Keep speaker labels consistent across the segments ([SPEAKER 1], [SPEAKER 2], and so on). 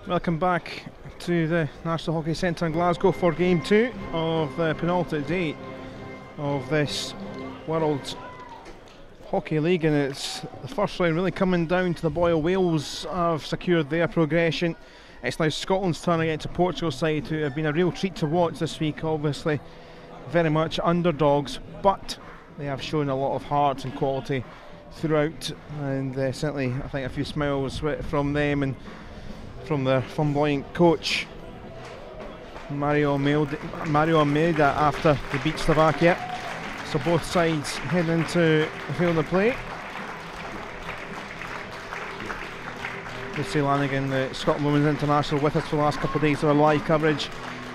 [SPEAKER 1] Welcome back to the National Hockey Centre in Glasgow for Game 2 of the penultimate day of this World Hockey League, and it's the first round really coming down to the boy. Wales have secured their progression. It's now Scotland's turn against the Portugal side, who have been a real treat to watch this week. Obviously very much underdogs, but they have shown a lot of heart and quality throughout, and certainly I think a few smiles from them and from their flamboyant coach Mario Almeida after they beat Slovakia. So both sides head into the field of play. Lucy Lanigan, the Scotland Women's International, with us for the last couple of days of our live coverage.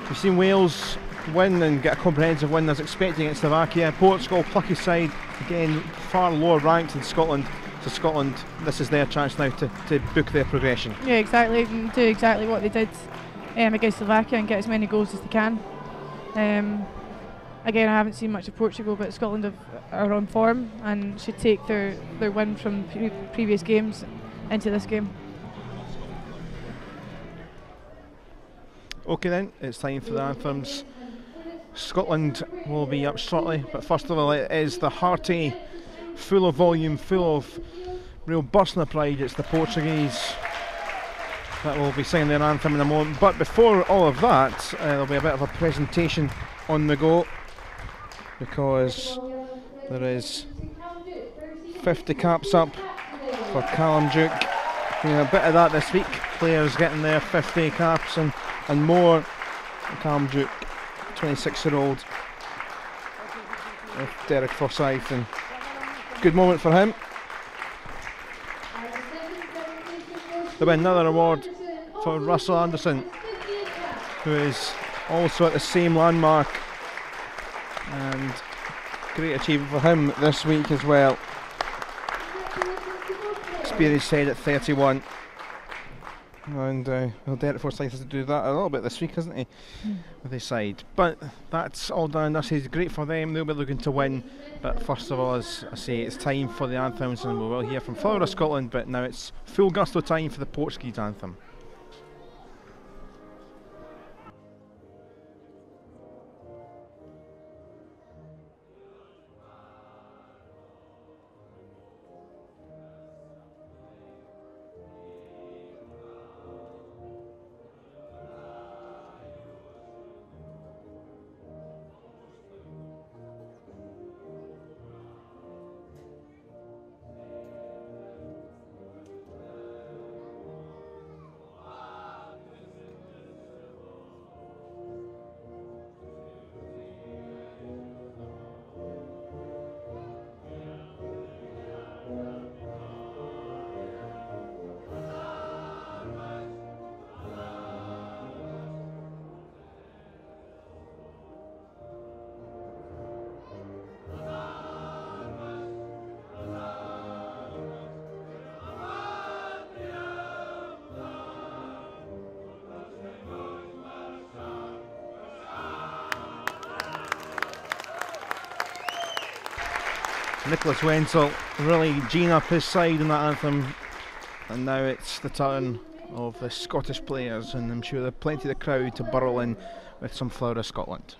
[SPEAKER 1] We've seen Wales win and get a comprehensive win as expected against Slovakia. Portugal, plucky side, again far lower ranked than Scotland. So Scotland, this is their chance now to book their progression.
[SPEAKER 2] Yeah, exactly, and do exactly what they did against Slovakia and get as many goals as they can. Again, I haven't seen much of Portugal, but Scotland are on form and should take their win from previous games into this game.
[SPEAKER 1] Okay then, it's time for the anthems. Scotland will be up shortly, but first of all it is the hearty, full of volume, full of real bursting of pride. It's the Portuguese that will be singing their anthem in a moment. But before all of that, there'll be a bit of a presentation on the go, because there is 50 caps up for Callum Duke. A bit of that this week, players getting their 50 caps and more. Callum Duke, 26-year-old, with Derek Forsyth, and good moment for him. There'll be another award for Russell Anderson, who is also at the same landmark, and great achievement for him this week as well. Experienced head at 31, and well, Derek Forsyth has to do that a little bit this week, hasn't he, with his side. But that's all done. That's great for them. They'll be looking to win. But first of all, as I say, it's time for the anthems, and we will hear from Florida, Scotland. But now it's full gusto time for the Portuguese anthem. Nicholas Wenzel really geeing up his side in that anthem, and now it's the turn of the Scottish players, and I'm sure there are plenty of the crowd to burrow in with some Florida, Scotland.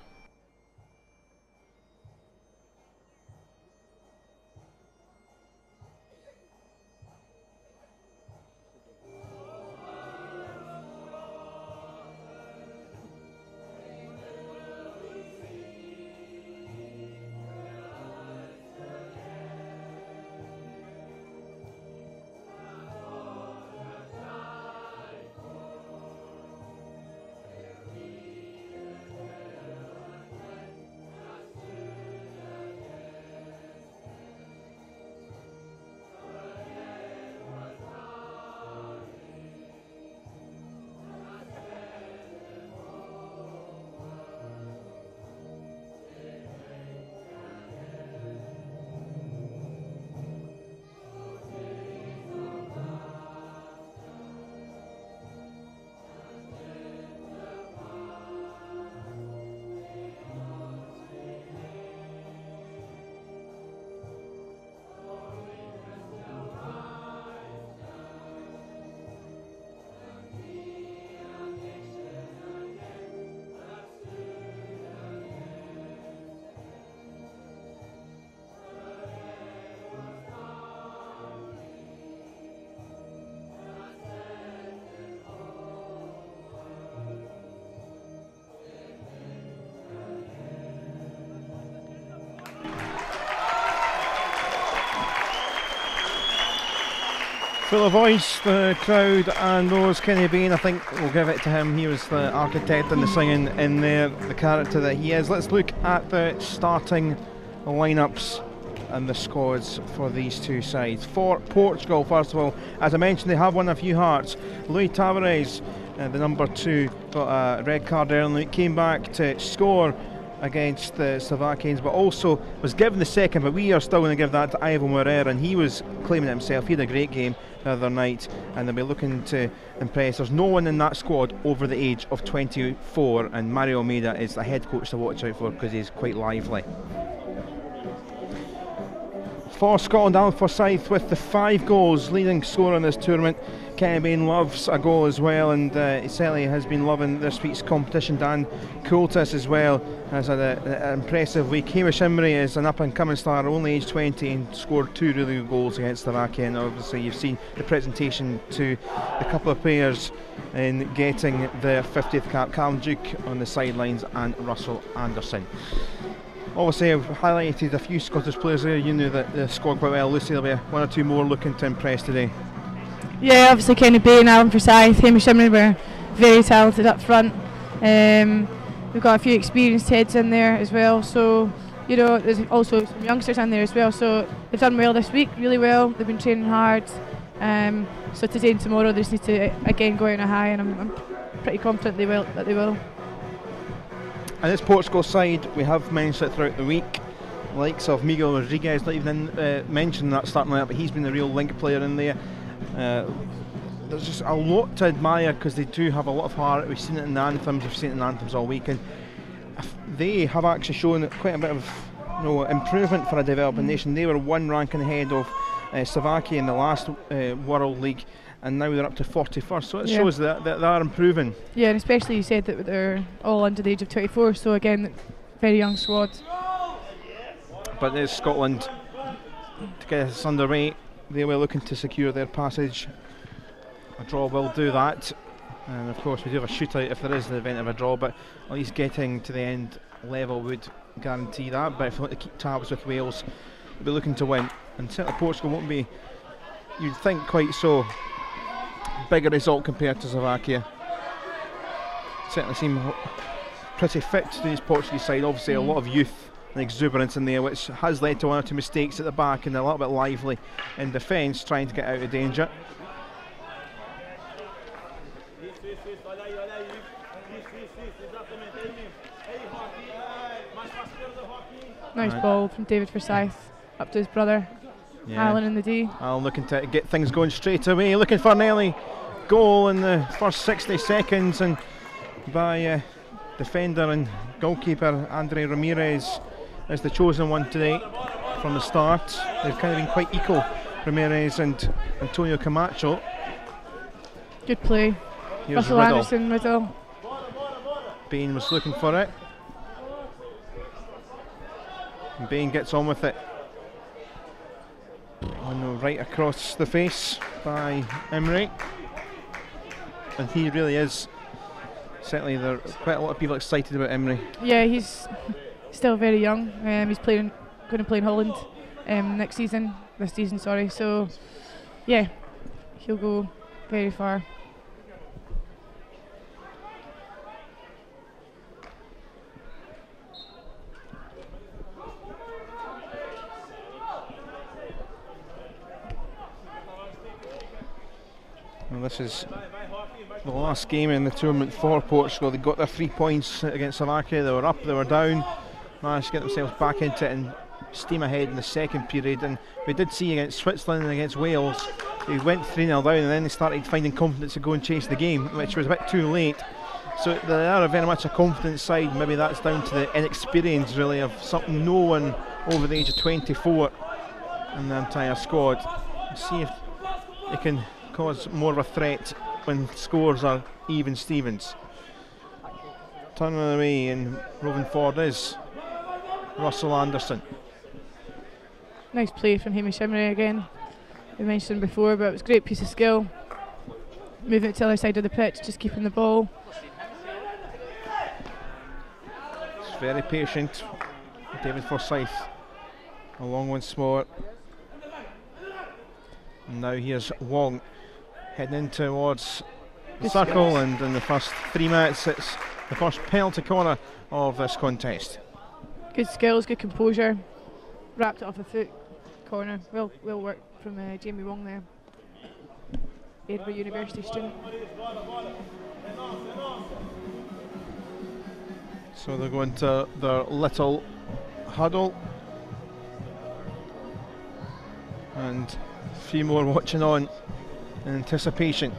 [SPEAKER 1] Full of voice, the crowd, and those Kenny Bain, I think we'll give it to him. He was the architect and the singing in there, the character that he is. Let's look at the starting lineups and the squads for these two sides. For Portugal, first of all, as I mentioned, they have won a few hearts. Luis Tavares, the number 2, got a red card early, came back to score against the Slovakians, but also was given the second, but we are still going to give that to Ivo Moreira, and he was claiming it himself. He had a great game the other night, and they'll be looking to impress. There's no one in that squad over the age of 24, and Mario Almeida is the head coach to watch out for because he's quite lively. For Scotland, Alan Forsyth with the 5 goals, leading scorer in this tournament. Kenny Bain loves a goal as well, and he certainly has been loving this week's competition. Dan Coultis as well has had an impressive week. Hamish Imrie is an up-and-coming star, only aged 20, and scored 2 really good goals against Slovakia. And obviously you've seen the presentation to a couple of players in getting the 50th cap. Callum Duke on the sidelines and Russell Anderson. Obviously I've highlighted a few Scottish players there. You knew that the squad quite well. Lucy, there'll be 1 or 2 more looking to impress today.
[SPEAKER 2] Yeah, obviously Kenny Bain, Alan Forsyth, Hamish Imrie were very talented up front. We've got a few experienced heads in there as well, so you know there's also some youngsters in there as well, so they've done well this week, really well. They've been training hard, so today and tomorrow they just need to again go out on a high, and I'm pretty confident they will.
[SPEAKER 1] And this Portugal side, we have mentioned it throughout the week, likes of Miguel Rodriguez, not even mentioned that starting lineup, but he's been the real link player in there. There's just a lot to admire because they do have a lot of heart. We've seen it in the anthems, we've seen it in the anthems all week, and they have actually shown quite a bit of improvement for a developing nation. They were 1 ranking ahead of Slovakia in the last World League, and now they're up to 41st, so it shows that they are improving. Yeah,
[SPEAKER 2] and especially you said that they're all under the age of 24, so again, very young squad.
[SPEAKER 1] But there's Scotland to get us underway. They were looking to secure their passage. A draw will do that, and of course we do have a shootout if there is the event of a draw, but at least getting to the end level would guarantee that. But if we want to keep tabs with Wales, we'll be looking to win, and certainly Portugal won't be, you'd think, quite so big a result compared to Slovakia. Certainly seem pretty fit to this Portuguese side. Obviously a lot of youth and exuberance in there, which has led to 1 or 2 mistakes at the back, and a little bit lively in defence, trying to get out of danger.
[SPEAKER 2] Nice ball from David Forsyth up to his brother Alan in the D.
[SPEAKER 1] Alan looking to get things going straight away, looking for an early goal in the first 60 seconds, and by defender and goalkeeper Andre Ramirez is the chosen one today from the start. They've kind of been quite equal, Ramirez and Antonio Camacho.
[SPEAKER 2] Good play.
[SPEAKER 1] Here's
[SPEAKER 2] Russell
[SPEAKER 1] Riddle.
[SPEAKER 2] Anderson, Riddle.
[SPEAKER 1] Bain was looking for it. And Bain gets on with it. Right across the face by Imrie. And he really is. Certainly there are quite a lot of people excited about Imrie.
[SPEAKER 2] Yeah, he's still very young. He's going to play in Holland this season, sorry. So yeah, he'll go very far.
[SPEAKER 1] Well, this is the last game in the tournament for Portugal. They got their 3 points against Slovakia. They were up, they were down, managed to get themselves back into it and steam ahead in the second period. And we did see against Switzerland and against Wales, they went 3-0 down, and then they started finding confidence to go and chase the game, which was a bit too late. So they are very much a confident side. Maybe that's down to the inexperience really of no one over the age of 24 in the entire squad. See if they can cause more of a threat when scores are even Stevens. Turning away and roving forward is Russell Anderson.
[SPEAKER 2] Nice play from Hamish Imrie again. We mentioned before, but it was a great piece of skill. Moving it to the other side of the pitch, just keeping the ball.
[SPEAKER 1] It's very patient. David Forsyth along once more. Now here's Wong heading in towards the circle, and in the first 3 minutes it's the first penalty corner of this contest.
[SPEAKER 2] Good skills, good composure. Wrapped it off a foot corner. Well worked from Jamie Wong there. Edinburgh University student.
[SPEAKER 1] So they're going to their little huddle, and a few more watching on in anticipation.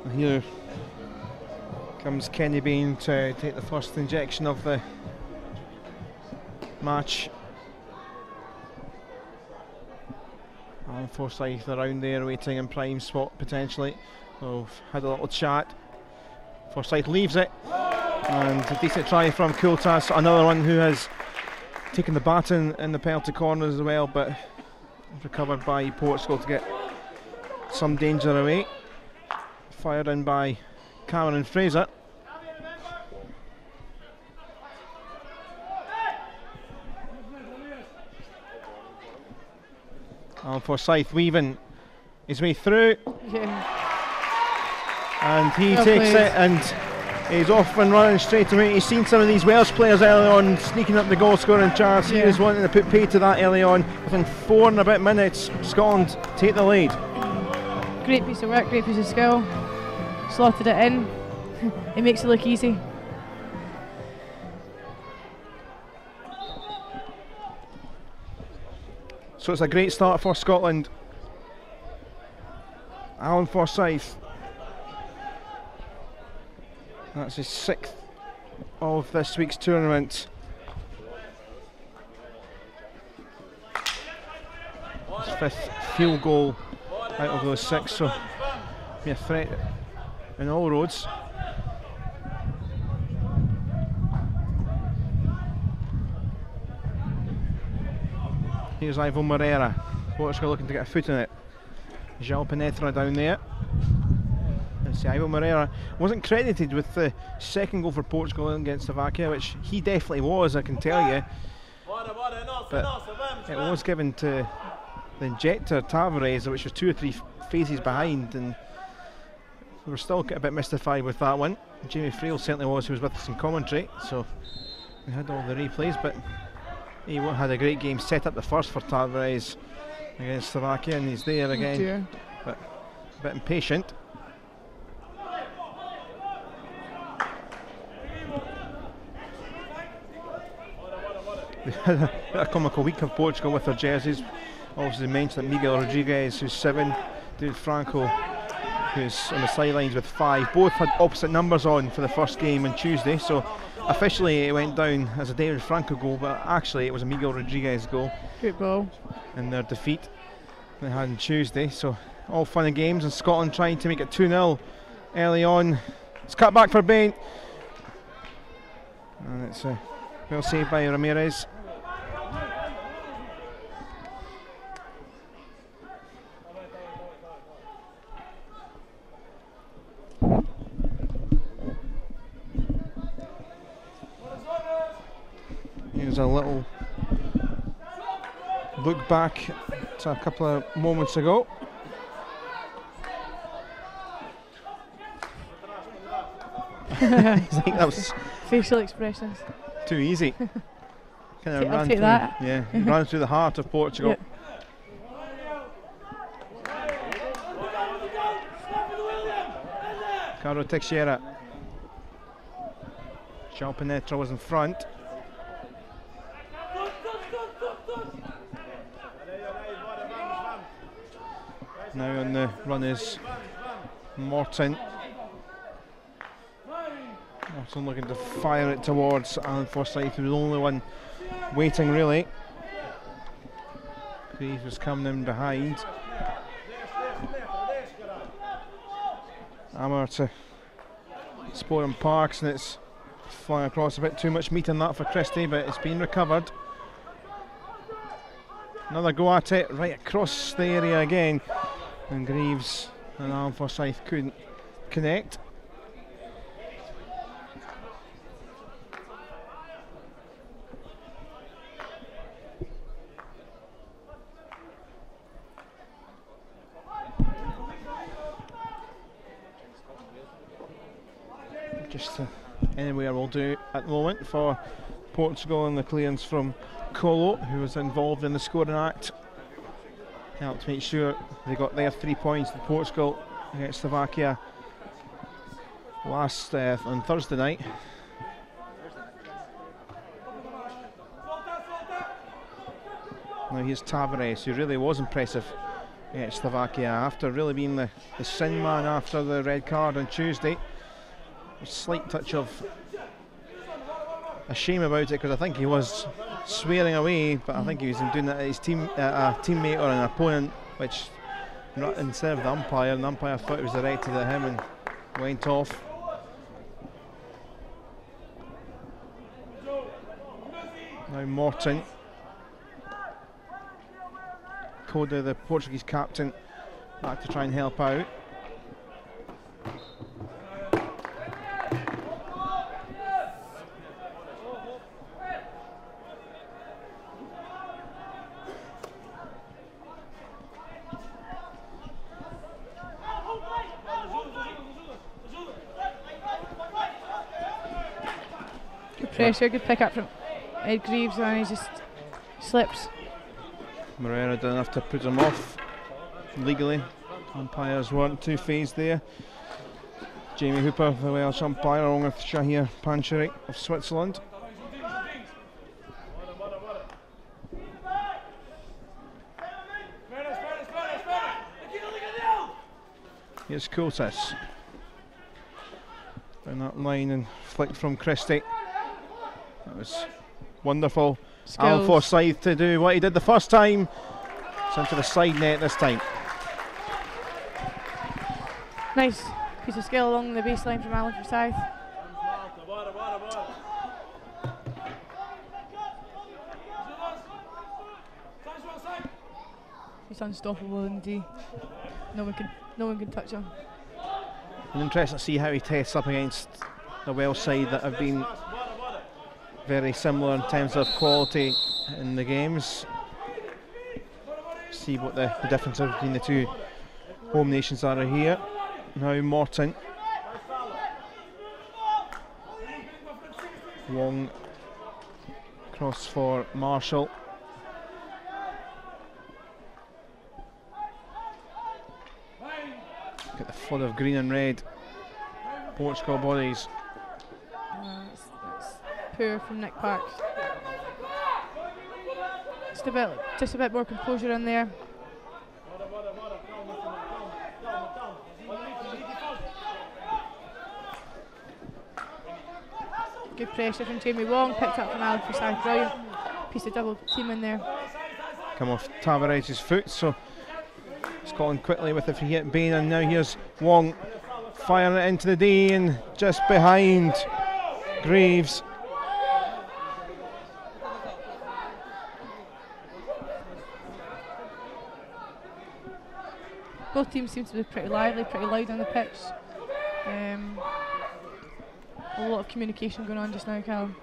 [SPEAKER 1] And here comes Kenny Bain to take the first injection of the match. And Forsyth around there waiting in prime spot potentially. We've had a little chat. Forsyth leaves it, and a decent try from Kultas, another one who has taken the baton in the penalty corner as well, but recovered by Portugal to get some danger away. Fired in by Cameron Fraser. And Forsyth weaving his way through.
[SPEAKER 2] Yeah.
[SPEAKER 1] And he takes it, and he's off and running straight away. He's seen some of these Welsh players early on sneaking up the goal scoring charts. He was wanting to put pay to that early on. Within 4 and a bit minutes, Scotland take the lead.
[SPEAKER 2] Great piece of work, great piece of skill. Slotted it in. It makes it look easy.
[SPEAKER 1] So it's a great start for Scotland. Alan Forsyth. That's his 6th of this week's tournament. His 5th field goal out of those 6, so be a threat in all roads. Here's Ivo Moreira. Portugal looking to get a foot in it. João Penetra down there. See, Ivo Moreira wasn't credited with the 2nd goal for Portugal against Slovakia, which he definitely was, I can tell you. But it was given to the injector Tavares, which was 2 or 3 phases behind, and we were still a bit mystified with that one. Jamie Frail certainly was, who was with us in commentary, so we had all the replays, but he had a great game, set up the first for Tavares against Slovakia, and he's there again, but a bit impatient. They had a comical week of Portugal with their jerseys. Obviously mentioned that Miguel Rodriguez, who's 7, David Franco, who's on the sidelines with 5, both had opposite numbers on for the first game on Tuesday, so officially it went down as a David Franco goal, but actually it was a Miguel Rodriguez goal.
[SPEAKER 2] Good ball.
[SPEAKER 1] In their defeat they had on Tuesday, so all fun and games, and Scotland trying to make it 2-0 early on. It's cut back for Bain, and it's well saved by Ramirez. Here's a little look back to a couple of moments ago. I think that was
[SPEAKER 2] facial expressions.
[SPEAKER 1] Too easy. Kind of ran through,
[SPEAKER 2] that.
[SPEAKER 1] Yeah, ran through the heart of Portugal.
[SPEAKER 2] Yep.
[SPEAKER 1] Caro Teixeira. João Penetra was in front. Now on the run is Morton. Morton looking to fire it towards Alan Forsyth, who was the only one waiting really. Greaves was coming in behind. Hammer to Sporting Parks, and it's flying across a bit too much meat in that for Christie, but it's been recovered. Another go at it, right across the area again, and Greaves and Alan Forsyth couldn't connect. just anywhere will do at the moment for Portugal, and the clearance from Colo, who was involved in the scoring act, helped make sure they got their 3 points to Portugal against Slovakia last on Thursday night. Now here's Tavares, who really was impressive against Slovakia after really being the sin man after the red card on Tuesday. A slight touch of a shame about it, because I think he was swearing away, but I think he was doing that at his a teammate or an opponent, which instead of the umpire, and the umpire thought it was directed at him and went off. Now Morton, Coda, the Portuguese captain, back to try and help out.
[SPEAKER 2] Good pressure, good pick up from Ed Greaves, and he just slips.
[SPEAKER 1] Moreira did enough to put him off legally. Umpires weren't too phased there. Jamie Hooper, the Welsh umpire, along with Shahir Pancheri of Switzerland. Here's Kotis. Down that line and flicked from Christie. That was wonderful. Alan Forsyth to do what he did the first time. It's into the side net this time.
[SPEAKER 2] Nice piece of skill along the baseline from Alan Forsyth. He's unstoppable indeed. No one can touch him.
[SPEAKER 1] I'm interested to see how he tests up against the Welsh side that have been very similar in terms of quality in the games. See what the differences between the two home nations are here. Now Morton. Wong cross for Marshall. Look at the flood of green and red Portugal bodies.
[SPEAKER 2] That's poor from Nick Parks. Just a bit more composure in there. Good pressure from Jamie Wong, picked up from Alan Forsyth. Brilliant piece of double team in there.
[SPEAKER 1] Come off Tavares' foot, so Scotland quickly with the free hit. Bain, and now here's Wong firing it into the D, and just behind Graves.
[SPEAKER 2] Both teams seem to be pretty lively, pretty loud on the pitch. A lot of communication going on just now, Callum.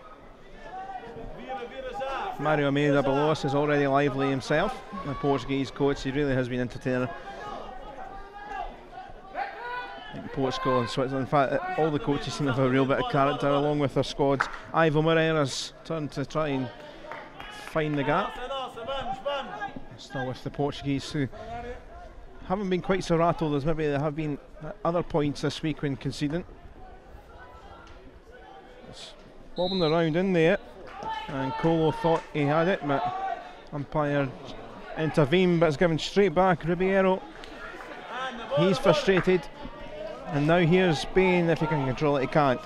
[SPEAKER 1] Mario Almeida below us is already lively himself, the Portuguese coach. He really has been entertaining. Portugal and Switzerland, in fact, all the coaches seem to have a real bit of character along with their squads. Ivo Moreira's turn to try and find the gap. Still with the Portuguese, who haven't been quite so rattled as maybe they have been at other points this week when conceding. It's bobbing around in there, and Colo thought he had it, but umpire intervened, but it's given straight back. Ribeiro, he's frustrated, and now here's Bain. If he can control it, he can't.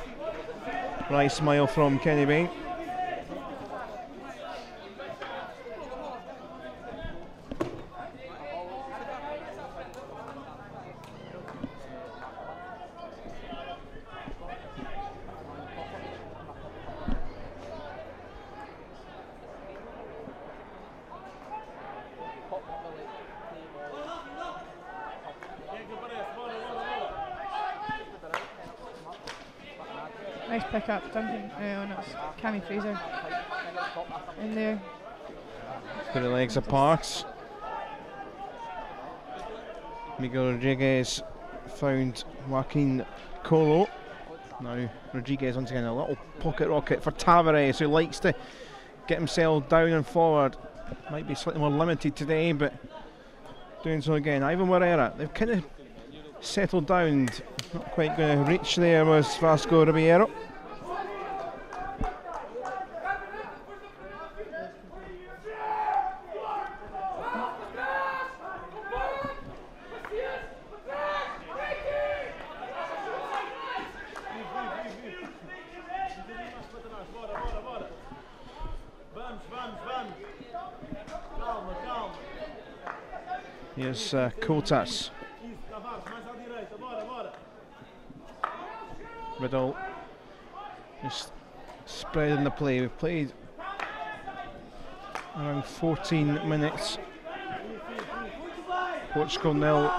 [SPEAKER 1] Right smile from Kenny Bain.
[SPEAKER 2] Nice pick up, Duncan. Oh no, it's Cammy Fraser in there.
[SPEAKER 1] Put the legs apart. Miguel Rodriguez found Joaquin Colo. Now Rodriguez once again, a little pocket rocket for Tavares, who likes to get himself down and forward. Might be slightly more limited today, but doing so again. Ivan Moreira, they've kind of settled down. Not quite going to reach there was Vasco Ribeiro. Here's Kotas. Riddle just spreading the play. We've played around 14 minutes. Portugal 0,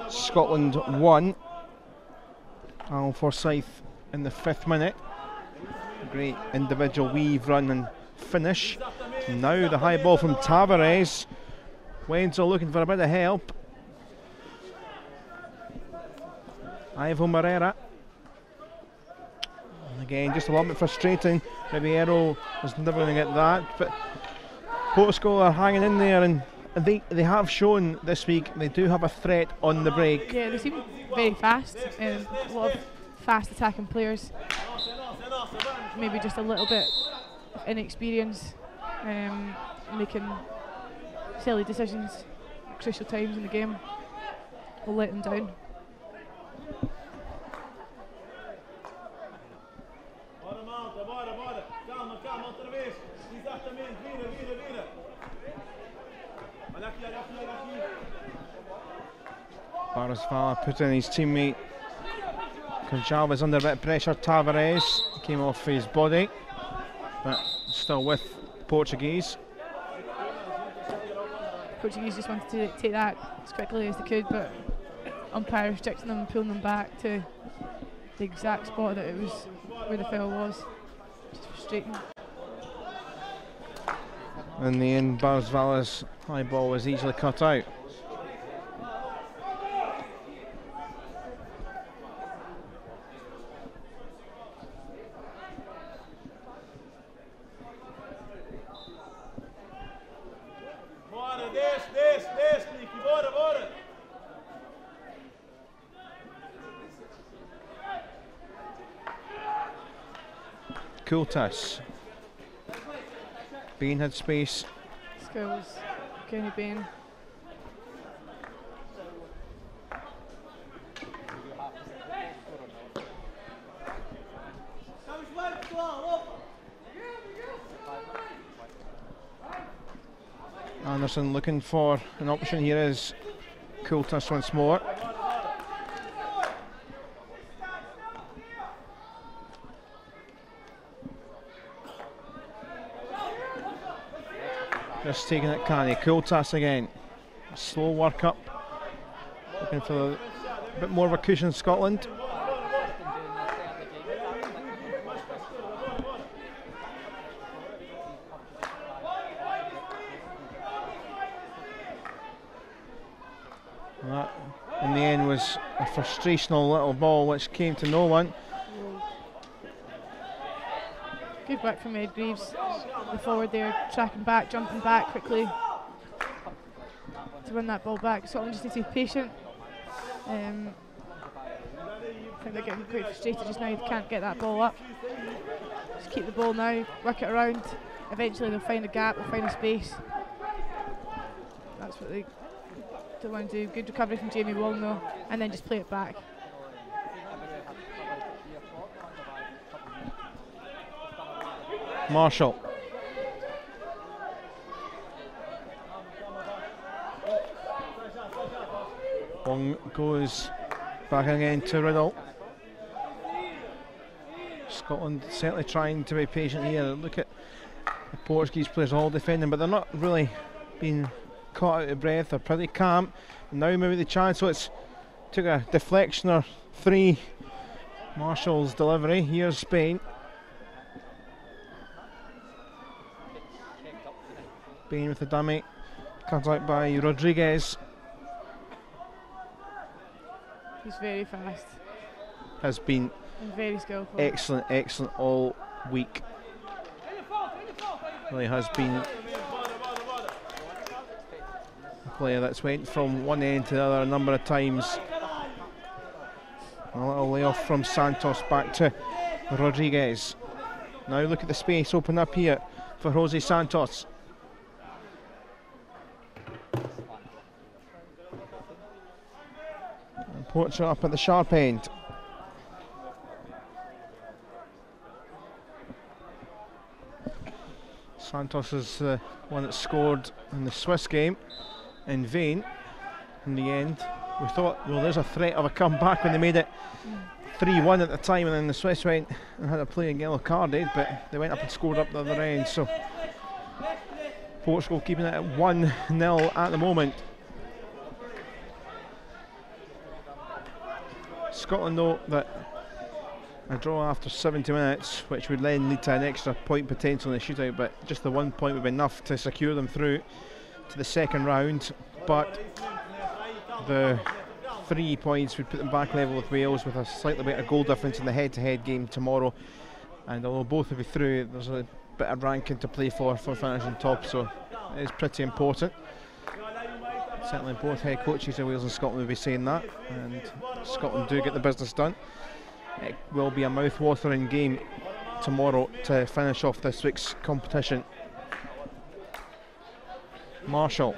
[SPEAKER 1] Scotland 1. Al Forsyth in the 5th minute. Great individual weave, run and finish. Now the high ball from Tavares. Wenzel looking for a bit of help. Ivo Moreira. And again, just a little bit frustrating. Ribeiro was never going to get that, but Portugal are hanging in there, and they have shown this week they do have a threat on the break.
[SPEAKER 2] Yeah, they seem very fast, and a lot of fast attacking players. Maybe just a little bit of inexperience, making silly decisions at crucial times in the game will let them down.
[SPEAKER 1] Barisvala put in his teammate. Gonçalves under a bit of pressure. Tavares came off his body, but still with Portuguese.
[SPEAKER 2] Portuguese just wanted to take that as quickly as they could, but umpire restricting them and pulling them back to the exact spot that it was where the foul was. Just frustrating.
[SPEAKER 1] In the end, Barisvala's high ball was easily cut out. Kultas. Bain had space.
[SPEAKER 2] Skills. Kenny Bain.
[SPEAKER 1] Anderson looking for an option. Here is Kultas once more. Just taking it canny. Kultas again. A slow work up. Looking for a bit more of a cushion, Scotland. That, in the end, was a frustrational little ball which came to no one.
[SPEAKER 2] Good work from Ed Greaves. The forward there, tracking back, jumping back quickly to win that ball back. Scotland just need to be patient. I think they're getting quite frustrated just now. They can't get that ball up. Just keep the ball now, work it around. Eventually they'll find a gap, they'll find a space. That's what they want to do. Good recovery from Jamie Wong though, and then just play it back.
[SPEAKER 1] Marshall. Wong goes back again to Riddle. Scotland certainly trying to be patient here. Look at the Portuguese players all defending, but they're not really being caught out of breath. They're pretty calm. And now maybe the chance, so it's took a deflection or three. Marshall's delivery. Here's Spain. Bain with the dummy, cut out by Rodriguez.
[SPEAKER 2] He's very fast.
[SPEAKER 1] Has been
[SPEAKER 2] And very skillful.
[SPEAKER 1] Excellent, excellent all week. Really has been a player that's went from one end to the other a number of times. A little layoff from Santos back to Rodriguez. Now look at the space open up here for Jose Santos. And Portugal up at the sharp end. Santos is the one that scored in the Swiss game in vain. In the end, we thought, well, there's a threat of a comeback when they made it 3-1 at the time, and then the Swiss went and had a playing yellow carded, but they went up and scored up the other end. So Portugal keeping it at 1-0 at the moment. Scotland know that a draw after 70 minutes, which would then lead to an extra point potential in the shootout, but just the 1 point would be enough to secure them through to the second round. But the 3 points would put them back level with Wales, with a slightly better goal difference in the head-to-head game tomorrow. And although both will be through, there's a bit of ranking to play for finishing top, so it is pretty important. Certainly both head coaches of Wales and Scotland will be saying that, and Scotland do get the business done. It will be a mouth-watering game tomorrow to finish off this week's competition. Marshall.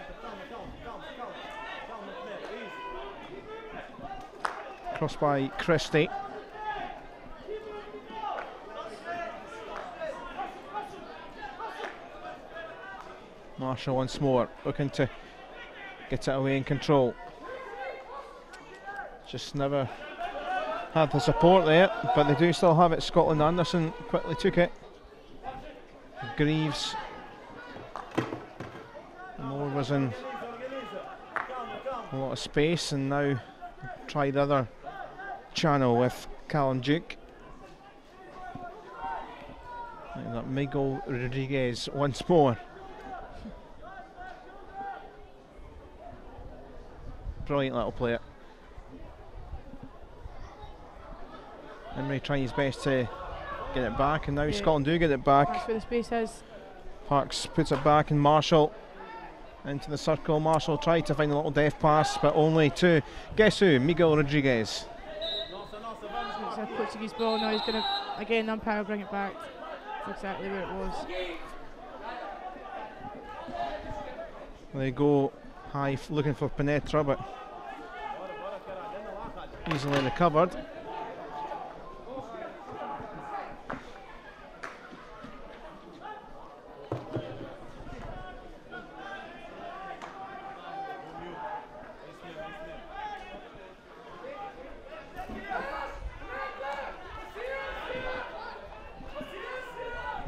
[SPEAKER 1] Crossed by Christie. Marshall once more, looking to get it away in control. Just never had the support there, but they do still have it. Scotland. Anderson quickly took it. Greaves. Moore was in a lot of space, and now tried the other channel with Callum Duke. And that Miguel Rodriguez once more. Brilliant little player. Henry trying his best to get it back, and now Scotland do get it back.
[SPEAKER 2] That's where the space is.
[SPEAKER 1] Parks puts it back, and Marshall into the circle. Marshall tried to find a little deft pass, but only to, guess who? Miguel Rodriguez.
[SPEAKER 2] It's a Portuguese ball. Now he's going to, again, the umpire will bring it back to exactly where it was.
[SPEAKER 1] They go high looking for Penetra, but easily recovered.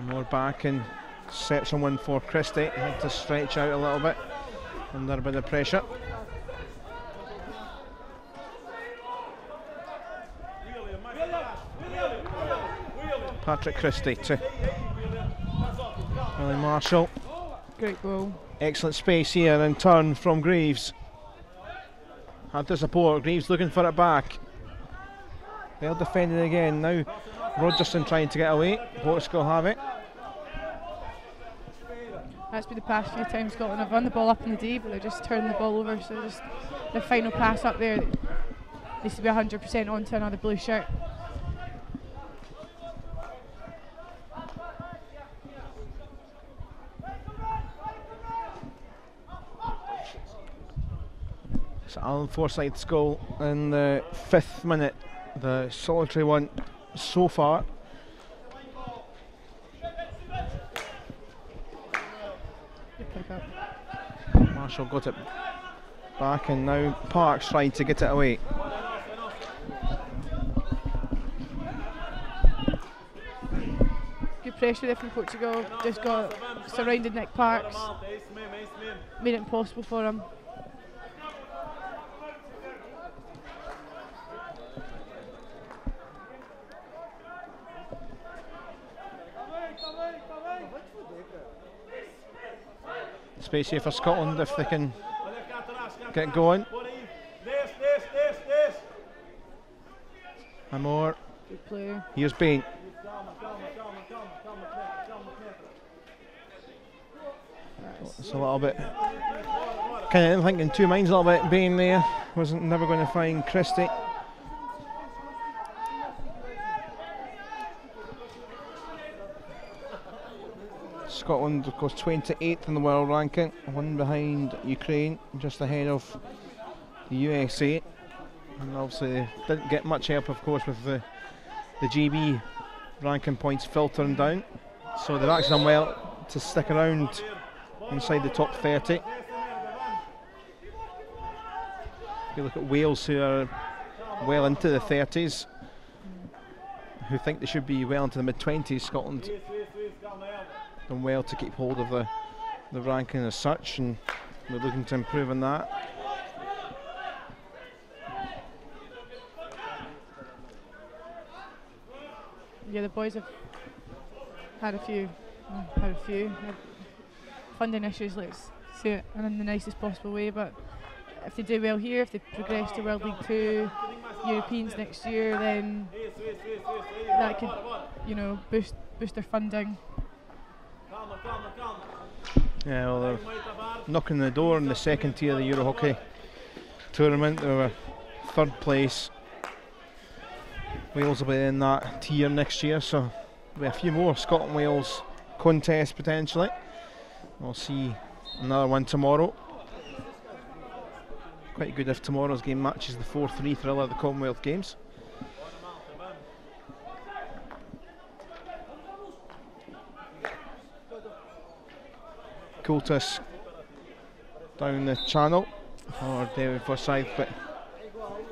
[SPEAKER 1] More back and set someone for Christie. Had to stretch out a little bit under a bit of pressure. Patrick Christie to Willie Marshall.
[SPEAKER 2] Great goal.
[SPEAKER 1] Excellent space here and turn from Greaves. Had to support. Greaves looking for it back. They'll defend it again. Now Rogerson trying to get away. Portugal have it.
[SPEAKER 2] That's been the past few times Scotland have run the ball up in the D, but they're just turning the ball over. So just the final pass up there needs to be 100% onto another blue shirt.
[SPEAKER 1] So Alan Forsyth's goal in the 5th minute, the solitary one so far. Marshall got it back, and now Parks trying to get it away.
[SPEAKER 2] Good pressure there from Portugal. Just got surrounded Nick Parks. Made it impossible for him.
[SPEAKER 1] Space here for Scotland if they can get going. And more
[SPEAKER 2] Good play.
[SPEAKER 1] Here's Bain. It's a little bit kind of thinking two minds a little bit. Bain there wasn't never going to find Christie. Scotland, of course, 28th in the world ranking, one behind Ukraine, just ahead of the USA. And obviously they didn't get much help, of course, with the GB ranking points filtering down. So they've actually done well to stick around inside the top 30. If you look at Wales, who are well into the 30s, who think they should be well into the mid-20s, Scotland done well to keep hold of the ranking as such, and we're looking to improve on that.
[SPEAKER 2] Yeah, the boys have had a few funding issues, let's say it in the nicest possible way, but if they do well here, if they progress to World League 2, Europeans next year, then that could, you know, boost their funding.
[SPEAKER 1] Yeah, well, they're knocking the door in the second tier of the Euro Hockey tournament. They were third place. Wales will be in that tier next year, so there'll be a few more Scotland-Wales contests potentially. We'll see another one tomorrow. Quite good if tomorrow's game matches the 4-3 thriller of the Commonwealth Games. Coultis down the channel for David Forsyth, but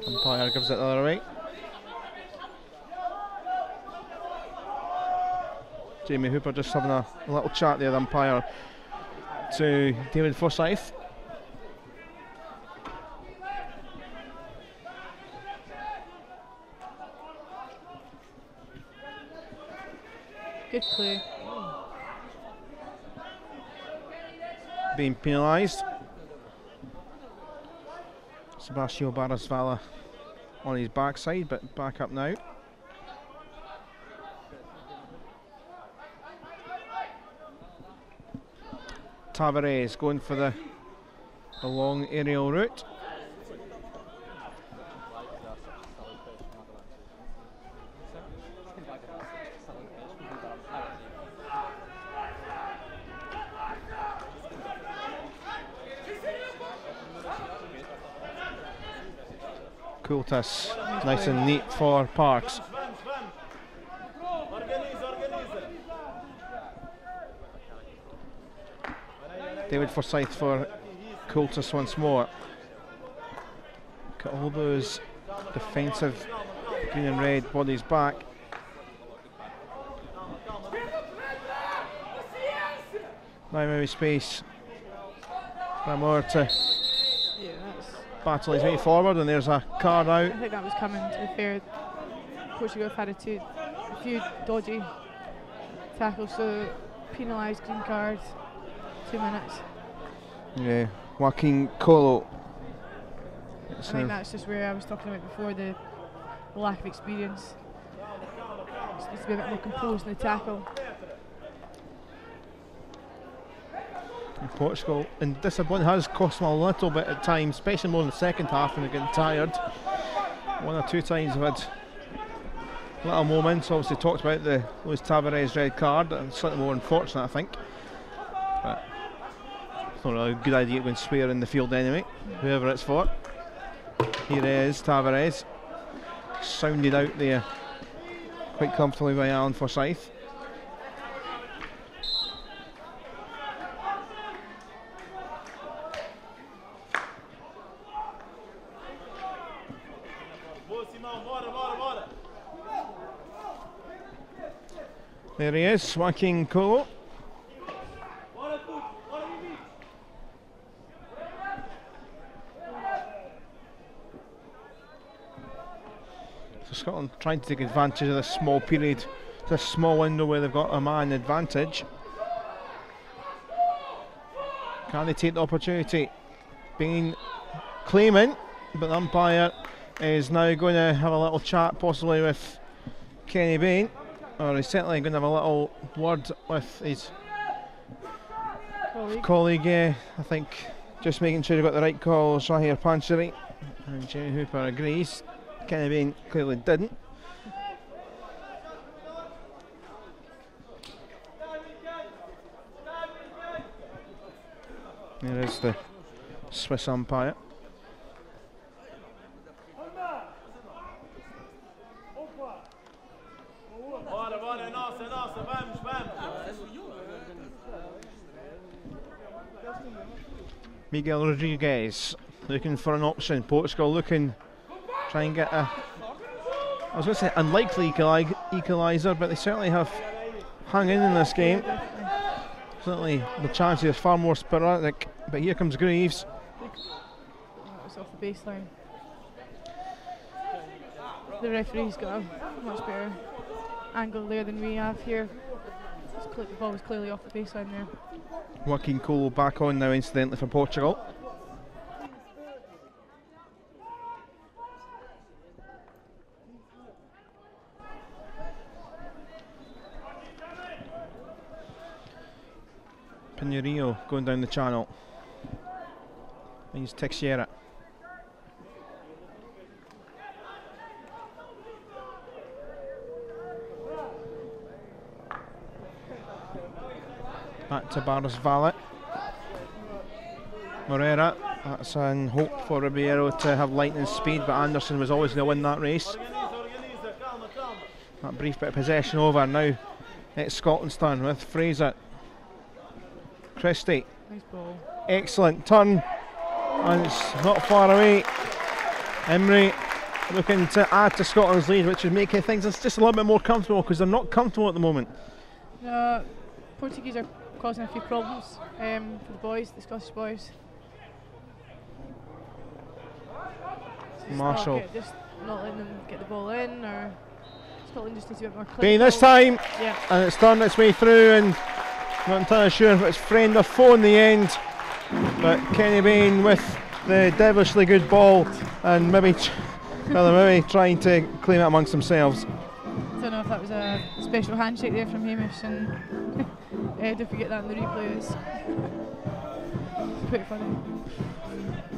[SPEAKER 1] umpire gives it the other way. Jamie Hooper just having a little chat there, the umpire, to David Forsyth.
[SPEAKER 2] Good play.
[SPEAKER 1] Being penalised. Sebastião Barasvala on his backside, but back up now. Tavares going for the long aerial route. Coultis, nice and neat for Parks. David Forsyth for Coultis once more. Got all those defensive green and red bodies back. Now maybe space. Bramore to battle his way forward, and there's a card out.
[SPEAKER 2] I think that was coming, to be fair. Portugal have had a few dodgy tackles, so penalised, green card, 2 minutes.
[SPEAKER 1] Yeah, Joaquin Colo.
[SPEAKER 2] I think that's just where I was talking about before, the lack of experience. Just needs to be a bit more composed in the tackle.
[SPEAKER 1] And Portugal, and discipline has cost them a little bit at times, especially more in the second half when they're getting tired. One or two times they've had little moments. Obviously talked about the Luis Tavares red card, that's slightly more unfortunate I think, but it's not really a good idea to go and swear in the field anyway, whoever it's for. Here is Tavares, sounded out there quite comfortably by Alan Forsyth. There he is, Joaquin Colo. So Scotland trying to take advantage of this small period, this small window where they've got a man advantage. Can they take the opportunity? Being claiming, but the umpire is now going to have a little chat possibly with Kenny Bain, or he's certainly going to have a little word with his colleague. I think just making sure he got the right call, Shahir Pancheri, and Jimmy Hooper agrees. Kenny Bain clearly didn't. There is the Swiss umpire. Miguel Rodriguez looking for an option. Portugal looking, try and get a, I was going to say unlikely equaliser, but they certainly have hung in this game. Certainly the chances are far more sporadic, but here comes Greaves.
[SPEAKER 2] That was off the baseline. The referee's got a much better angle there than we have here. The ball was clearly off the baseline there.
[SPEAKER 1] Joaquin Colo back on now, incidentally, for Portugal. Pinheiro going down the channel. He's Teixeira. Back to Barros Valle. Moreira, that's in hope for Ribeiro to have lightning speed, but Anderson was always going to win that race. That brief bit of possession over, now it's Scotland's turn with Fraser. Christie.
[SPEAKER 2] Nice ball.
[SPEAKER 1] Excellent turn, and it's not far away. Emery looking to add to Scotland's lead, which would make things just a little bit more comfortable, because they're not comfortable at the moment.
[SPEAKER 2] Portuguese are causing a few problems for the boys, the Scottish boys.
[SPEAKER 1] Marshall.
[SPEAKER 2] Just not letting them get the ball in, or Scotland just needs a bit more clinical.
[SPEAKER 1] Bain this time,
[SPEAKER 2] yeah.
[SPEAKER 1] And it's turned its way through, and not entirely sure if it's friend or foe in the end, but Kenny Bain with the devilishly good ball, and maybe trying to claim it amongst themselves.
[SPEAKER 2] I don't know if that was a special handshake there from Hamish, and don't forget that in the replay. It's pretty funny.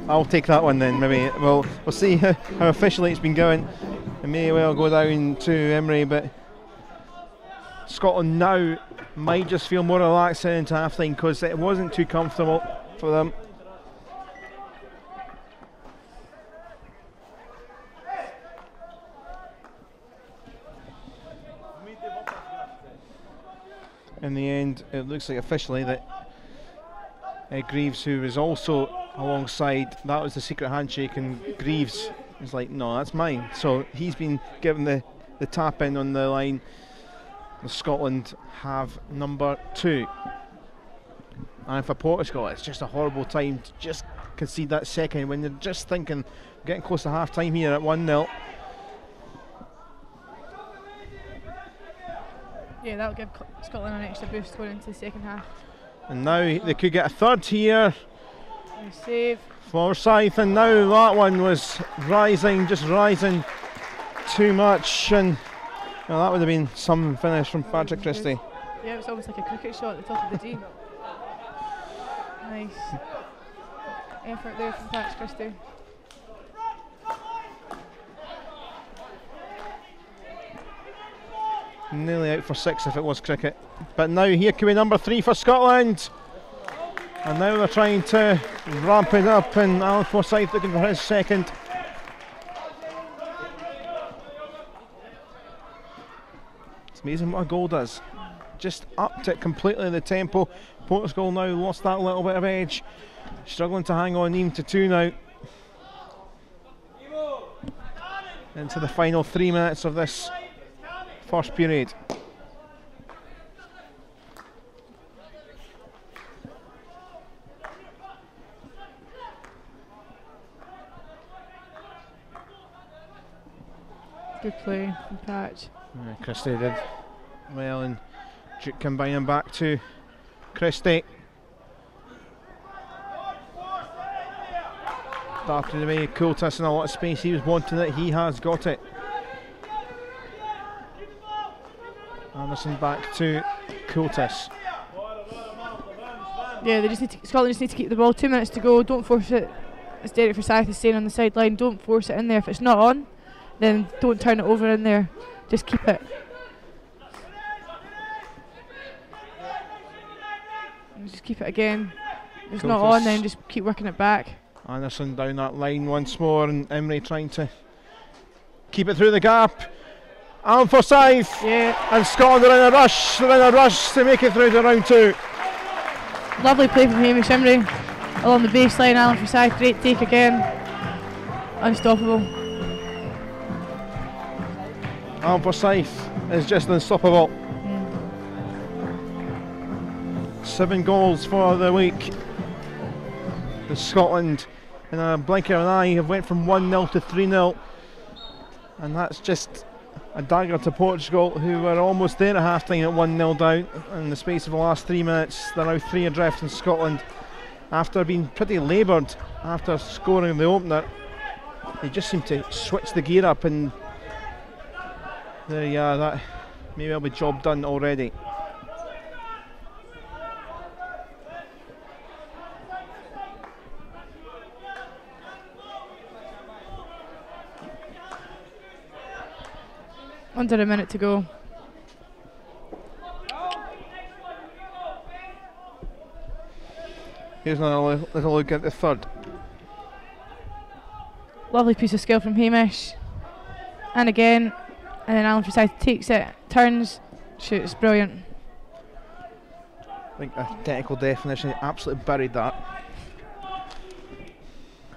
[SPEAKER 1] I'll take that one then. Maybe we'll see how officially it's been going. It may well go down to Emery, but Scotland now might just feel more relaxed into half time, because it wasn't too comfortable for them. In the end, it looks like officially that Greaves, who was also alongside, that was the secret handshake, and Greaves is like, no, that's mine. So he's been given the tap in on the line. Scotland have number 2. And for Portugal, it's just a horrible time to just concede that second when they're just thinking, getting close to half time here at 1-0.
[SPEAKER 2] Yeah, that'll give Scotland an extra boost going into the second half.
[SPEAKER 1] And now they could get a third here.
[SPEAKER 2] Nice save.
[SPEAKER 1] Forsyth, and now that one was rising, just rising too much, and well, that would have been some finish from Patrick Christie.
[SPEAKER 2] Yeah, it was almost like a cricket shot at the top of the D. Nice effort there from Patrick Christie.
[SPEAKER 1] Nearly out for 6 if it was cricket. But now here can be number 3 for Scotland. And now they're trying to ramp it up, and Alan Forsyth looking for his second. It's amazing what a goal does. Just upped it completely, the tempo. Portugal now lost that little bit of edge. Struggling to hang on even to 2 now. Into the final 3 minutes of this first period.
[SPEAKER 2] Good play from Patch.
[SPEAKER 1] Christie did well, and Duke combining back to Christie. Darting away, Coultis in a lot of space. He was wanting it, he has got it. Anderson back to Coultis.
[SPEAKER 2] Yeah, Scotland just need to keep the ball. 2 minutes to go. Don't force it. As Derek Forsyth is saying on the sideline, don't force it in there. If it's not on, then don't turn it over in there. Just keep it. And just keep it again. If it's not on, then just keep working it back.
[SPEAKER 1] Anderson down that line once more, and Emery trying to keep it through the gap. Alan Forsyth, and Scotland are in a rush. They're in a rush to make it through to round 2.
[SPEAKER 2] Lovely play from Hamish Emery along the baseline. Alan Forsyth, great take again. Unstoppable.
[SPEAKER 1] Alan Forsyth is just unstoppable. 7 goals for the week. The Scotland, in a blink of an eye, have went from 1-0 to 3-0, and that's just a dagger to Portugal, who were almost there at half time at 1-0 down. In the space of the last 3 minutes, they're now 3 adrift in Scotland. After being pretty laboured after scoring the opener, they just seem to switch the gear up, and there you are, that maybe will be job done already.
[SPEAKER 2] Under a minute to go.
[SPEAKER 1] Here's another little look at the third.
[SPEAKER 2] Lovely piece of skill from Hamish. And again, and then Alan Forsyth takes it, turns, shoots, brilliant.
[SPEAKER 1] I think a technical definition, he absolutely buried that.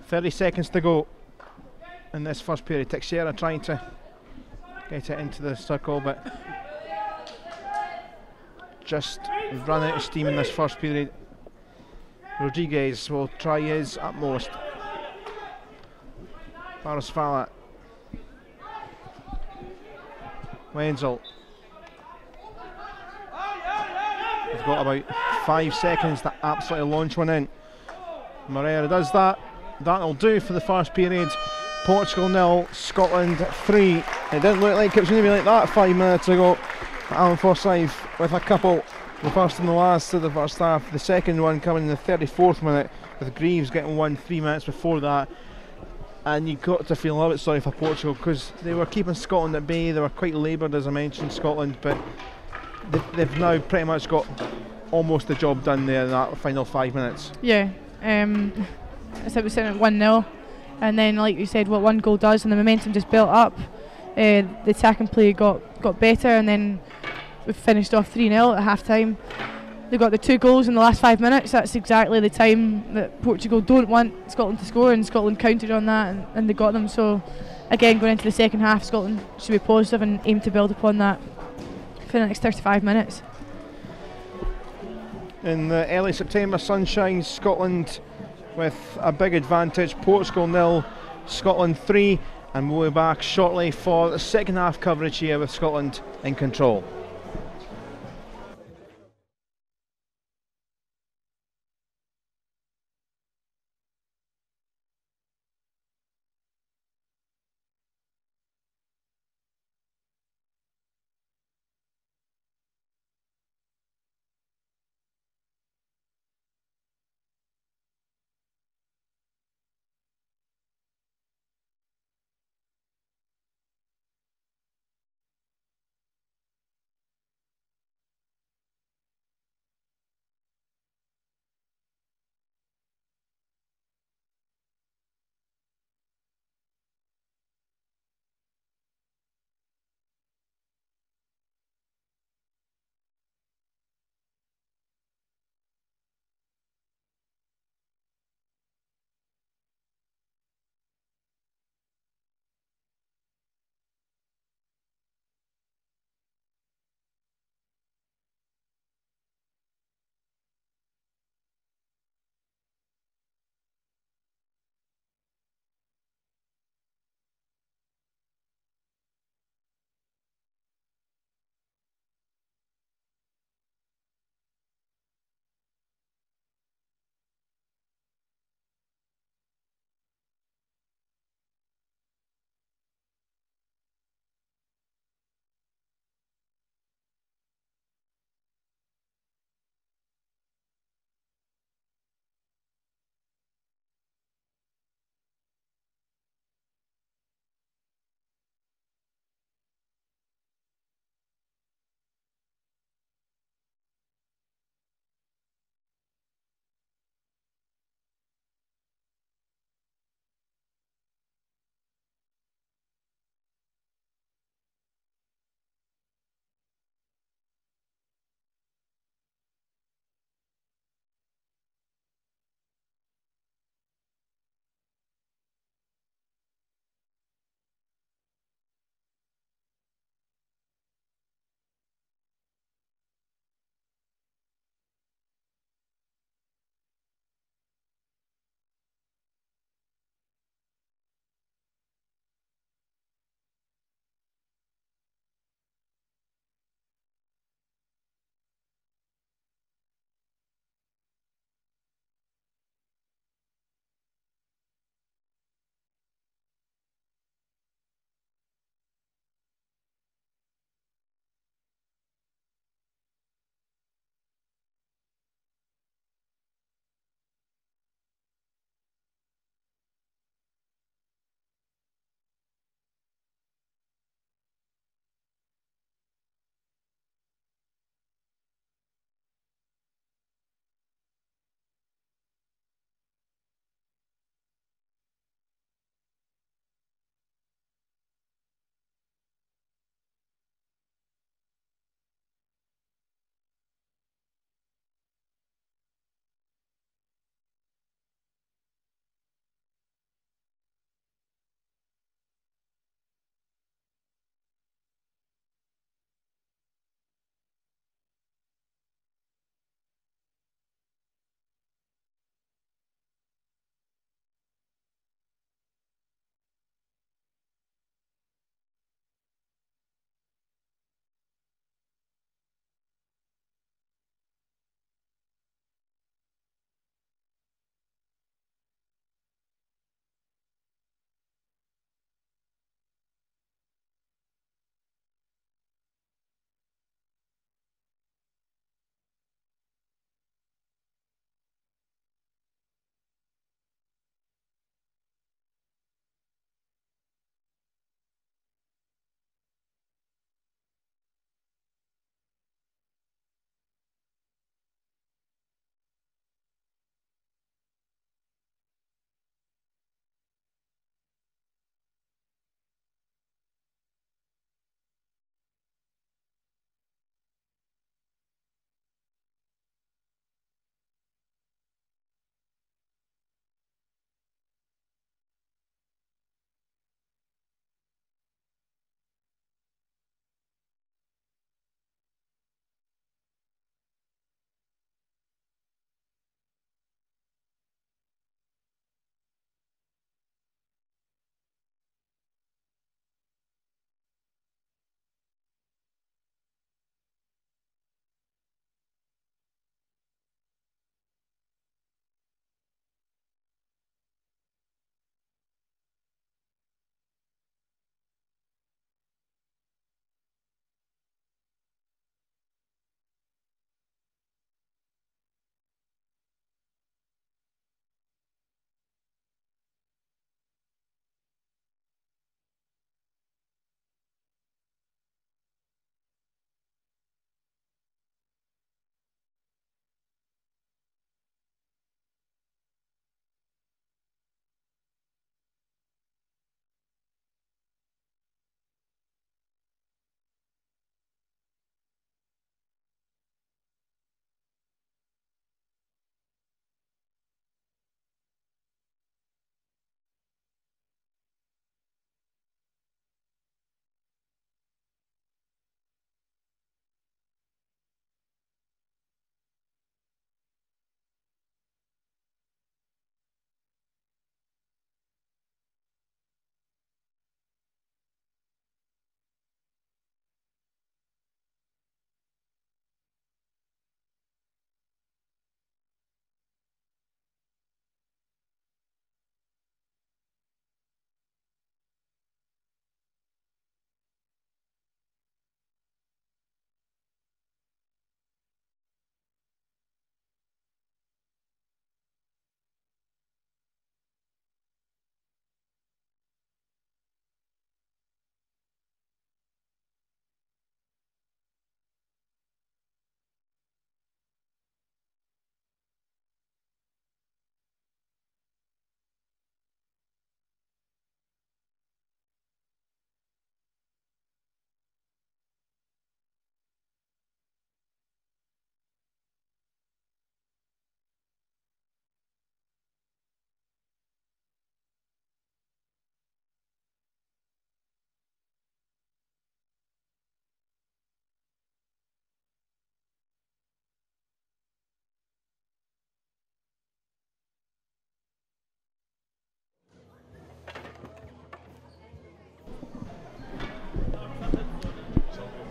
[SPEAKER 1] 30 seconds to go in this first period. Teixeira trying to get it into the circle, but just run out of steam in this first period. Rodriguez will try his utmost. Faris Fala. Wenzel. We've got about 5 seconds to absolutely launch one in. Moreira does that. That'll do for the first period. Portugal 0, Scotland 3. It didn't look like it was going to be like that 5 minutes ago. Alan Forsyth with a couple, the first and the last of the first half. The second one coming in the 34th minute, with Greaves getting one 3 minutes before that. And you got to feel a little bit sorry for Portugal, because they were keeping Scotland at bay. They were quite laboured, as I mentioned, Scotland, but they've now pretty much got almost the job done there in that final 5 minutes.
[SPEAKER 2] Yeah, as I was saying, at 1-0. And then, like you said, what one goal does, and the momentum just built up. The attacking play got better, and then we finished off 3-0 at half time. They got the 2 goals in the last 5 minutes. That's exactly the time that Portugal don't want Scotland to score, and Scotland counted on that, and they got them. So again, going into the second half, Scotland should be positive and aim to build upon that for the next 35 minutes.
[SPEAKER 1] In the early September sunshine, Scotland with a big advantage. Portugal 0, Scotland 3, and we'll be back shortly for the second half coverage here with Scotland in control.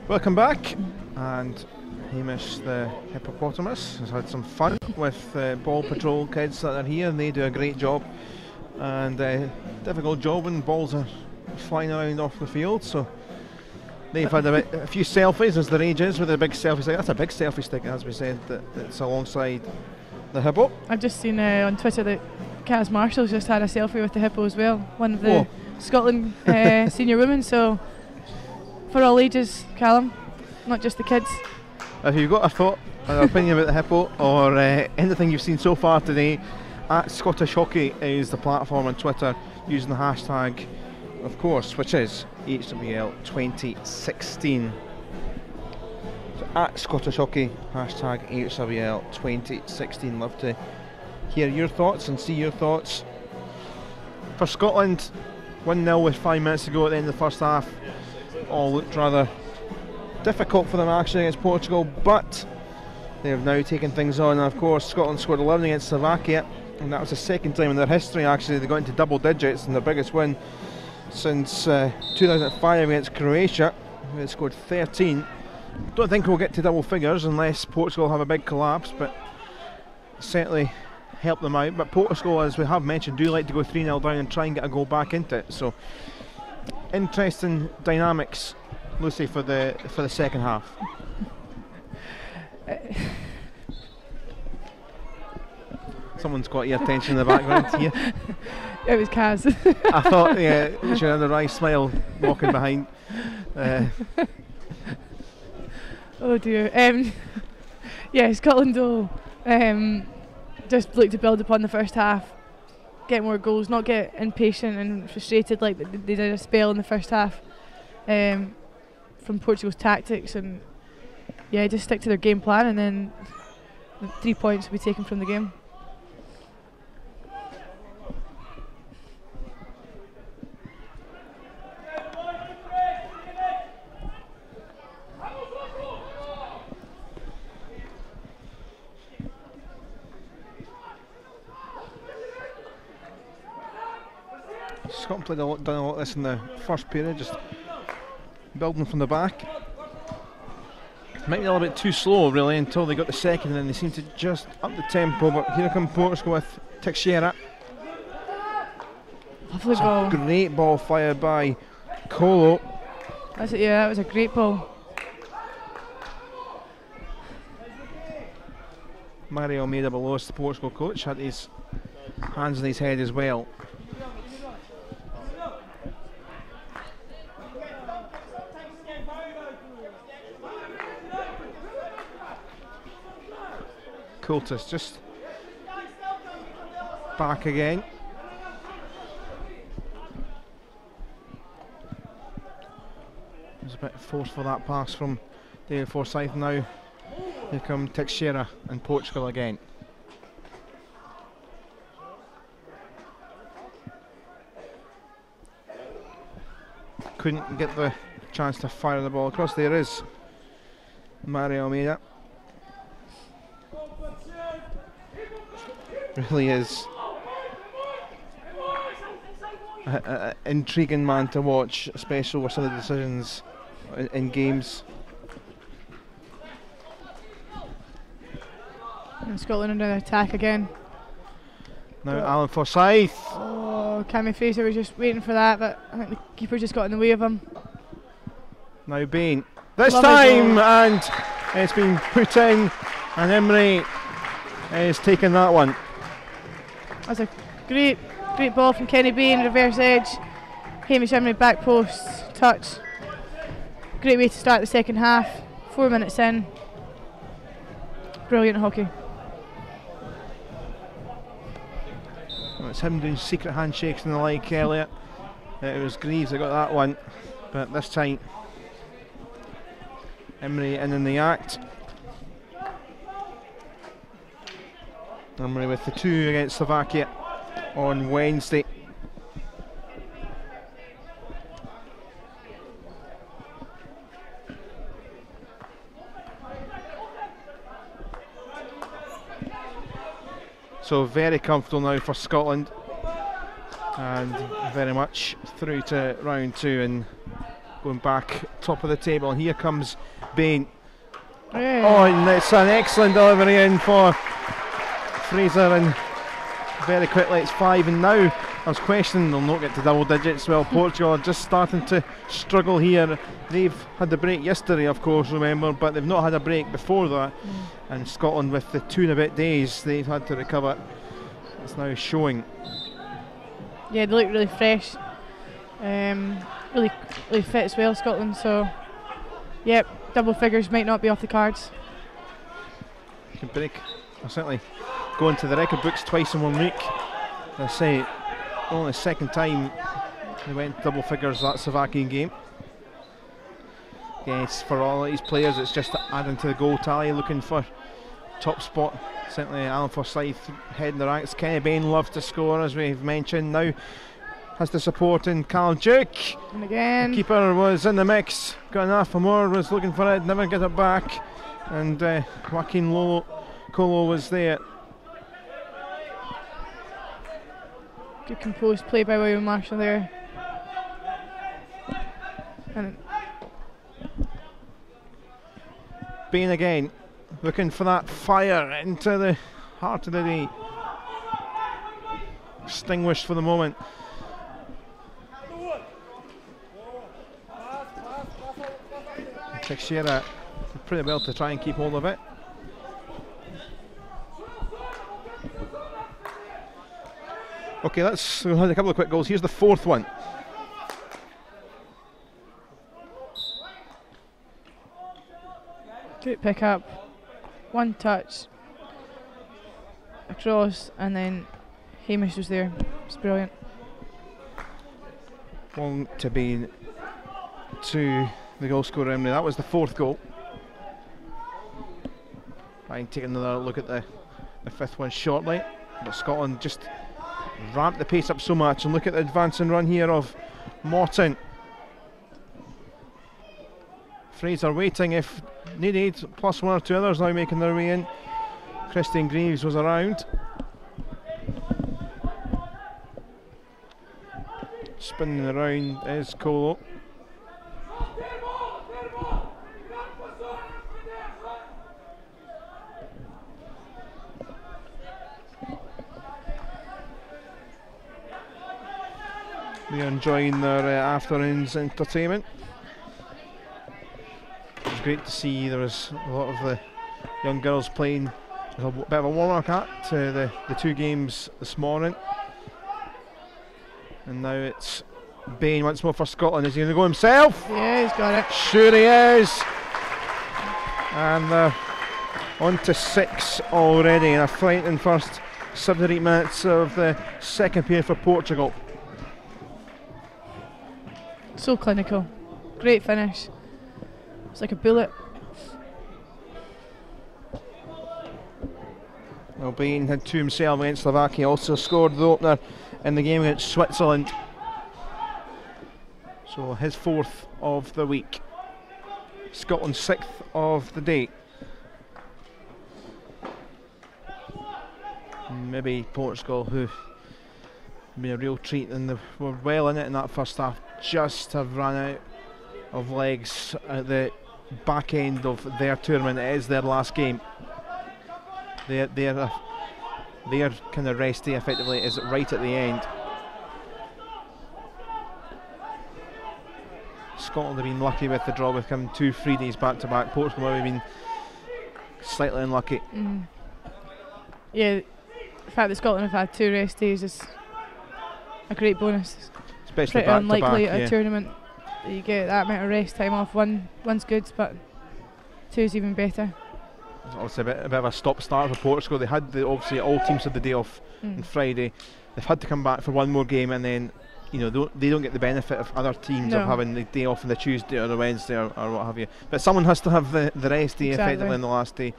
[SPEAKER 1] Welcome back, and Hamish the hippopotamus has had some fun with ball patrol kids that are here, and they do a great job, and difficult job when balls are flying around off the field, so they've had a few selfies as their age is with a big selfie stick. That's a big selfie stick, as we said, that's alongside the hippo.
[SPEAKER 2] I've just seen on Twitter that Kaz Marshall's just had a selfie with the hippo as well, one of the Scotland senior women, so for all ages, Callum, not just the kids.
[SPEAKER 1] If you've got a thought, an opinion about the hippo, or anything you've seen so far today, at Scottish Hockey is the platform on Twitter, using the hashtag, of course, which is HWL 2016. So at Scottish Hockey, hashtag HWL 2016. Love to hear your thoughts and see your thoughts. For Scotland, 1-0 with 5 minutes to go at the end of the first half. All looked rather difficult for them actually against Portugal, but they have now taken things on. And of course, Scotland scored 11 against Slovakia, and that was the second time in their history actually they got into double digits, and their biggest win since 2005 against Croatia. They scored 13. Don't think we'll get to double figures unless Portugal have a big collapse, but certainly help them out. But Portugal, as we have mentioned, do like to go 3-0 down and try and get a goal back into it. So interesting dynamics, Lucy, for the second half. Someone's got your attention in the background here.
[SPEAKER 2] It was Kaz.
[SPEAKER 1] I thought, yeah, she had a wry smile walking behind.
[SPEAKER 2] Oh dear. Yeah, Scotland will just look to build upon the first half, get more goals, not get impatient and frustrated like they did a spell in the first half from Portugal's tactics, and yeah, just stick to their game plan, and then the 3 points will be taken from the game.
[SPEAKER 1] Scotland done a lot of this in the first period, just building from the back. Might be a little bit too slow really until they got the second, and then they seem to just up the tempo. But here comes Portugal with Teixeira.
[SPEAKER 2] Lovely ball.
[SPEAKER 1] Great ball fired by Colo.
[SPEAKER 2] That's it, yeah, that was a great ball.
[SPEAKER 1] Mario Almeida below us, the Portugal coach, had his hands on his head as well. Coultis just back again. There's a bit of force for that pass from David Forsyth. Now here come Teixeira and Portugal again. Couldn't get the chance to fire the ball across. There is Mario Almeida. Really is an intriguing man to watch, especially with some of the decisions in games.
[SPEAKER 2] And Scotland under attack again.
[SPEAKER 1] Now Alan Forsyth.
[SPEAKER 2] Oh, Cammy Fraser was just waiting for that, but I think the keeper just got in the way of him.
[SPEAKER 1] Now Bain. This
[SPEAKER 2] Lovely
[SPEAKER 1] time,
[SPEAKER 2] ball.
[SPEAKER 1] and it's been put in, and Emery is taking that one.
[SPEAKER 2] That's a great ball from Kenny Bain, reverse edge. Hamish Emery back post, touch. Great way to start the second half. 4 minutes in. Brilliant hockey.
[SPEAKER 1] Well, it's him doing secret handshakes and the like earlier. It was Greaves that got that one, but this time Emery in the act. Emery with the 2 against Slovakia on Wednesday. So very comfortable now for Scotland, and very much through to round 2, and going back top of the table, and here comes Bain.
[SPEAKER 2] Yeah.
[SPEAKER 1] Oh, and it's an excellent delivery in for Fraser, and very quickly it's 5. And now I was questioning they'll not get to double digits. Well, Portugal are just starting to struggle here. They've had the break yesterday, of course, remember, but they've not had a break before that. And Scotland, with the 2 and a bit days they've had to recover, it's now showing.
[SPEAKER 2] Yeah, they look really fresh, really fit as well, Scotland. So, yep, double figures might not be off the cards.
[SPEAKER 1] Can break. I'll certainly go into the record books twice in 1 week. I say, only the second time they went double figures that Slovakian game. Yes, for all of these players, it's just adding to the goal tally, looking for top spot. Certainly Alan Forsyth heading the ranks. Kenny Bain loved to score, as we've mentioned. Now has the support in Callum Duke.
[SPEAKER 2] And again,
[SPEAKER 1] the keeper was in the mix, got enough for more, was looking for it, never get it back. And Joaquin Colo was there.
[SPEAKER 2] good composed play by William Marshall there. And
[SPEAKER 1] Bain again, looking for that fire into the heart of the day. Extinguished for the moment. Teixeira pretty well to try and keep hold of it. Okay, we'll have a couple of quick goals. Here's the fourth one.
[SPEAKER 2] Good pick up, one touch across, and then Hamish was there. It's brilliant.
[SPEAKER 1] Long to Bain to the goal scorer Emily. That was the fourth goal. Trying to take another look at the fifth one shortly, but Scotland just ramped the pace up so much. And look at the advancing run here of Morton. Fraser waiting if needed, plus one or two others now making their way in. Christian Greaves was around. Spinning around is Colo. They're enjoying their afternoon's entertainment. It was great to see there was a lot of the young girls playing a bit of a warm-up at the two games this morning. And now it's Bain once more for Scotland. Is he going to go himself?
[SPEAKER 2] Yeah, he's got it.
[SPEAKER 1] Sure he is. And they're on to 6 already in a frightening first 7 or 8 minutes of the second period for Portugal.
[SPEAKER 2] So clinical. Great finish. It's like a bullet.
[SPEAKER 1] Well, Bain had 2 himself against Slovakia, also scored the opener in the game against Switzerland. So his 4th of the week. Scotland's 6th of the day. Maybe Portugal, who been a real treat, and they were well in it in that first half, just have run out of legs at the back end of their tournament. It is their last game. Their kind of rest day effectively is right at the end. Scotland have been lucky with the draw, with coming 2 free days back to back. Portugal have been slightly unlucky.
[SPEAKER 2] Yeah, the fact that Scotland have had 2 rest days is a great bonus.
[SPEAKER 1] Especially
[SPEAKER 2] pretty
[SPEAKER 1] back
[SPEAKER 2] unlikely
[SPEAKER 1] to back,
[SPEAKER 2] at a tournament that you get that amount of rest time off. One's good, but 2's even better.
[SPEAKER 1] It's obviously a bit of a stop-start for Portugal. They had obviously all teams had the day off on Friday. They've had to come back for one more game, and then they don't get the benefit of other teams of having the day off on the Tuesday or the Wednesday or what have you. But someone has to have the rest day effectively on the last day.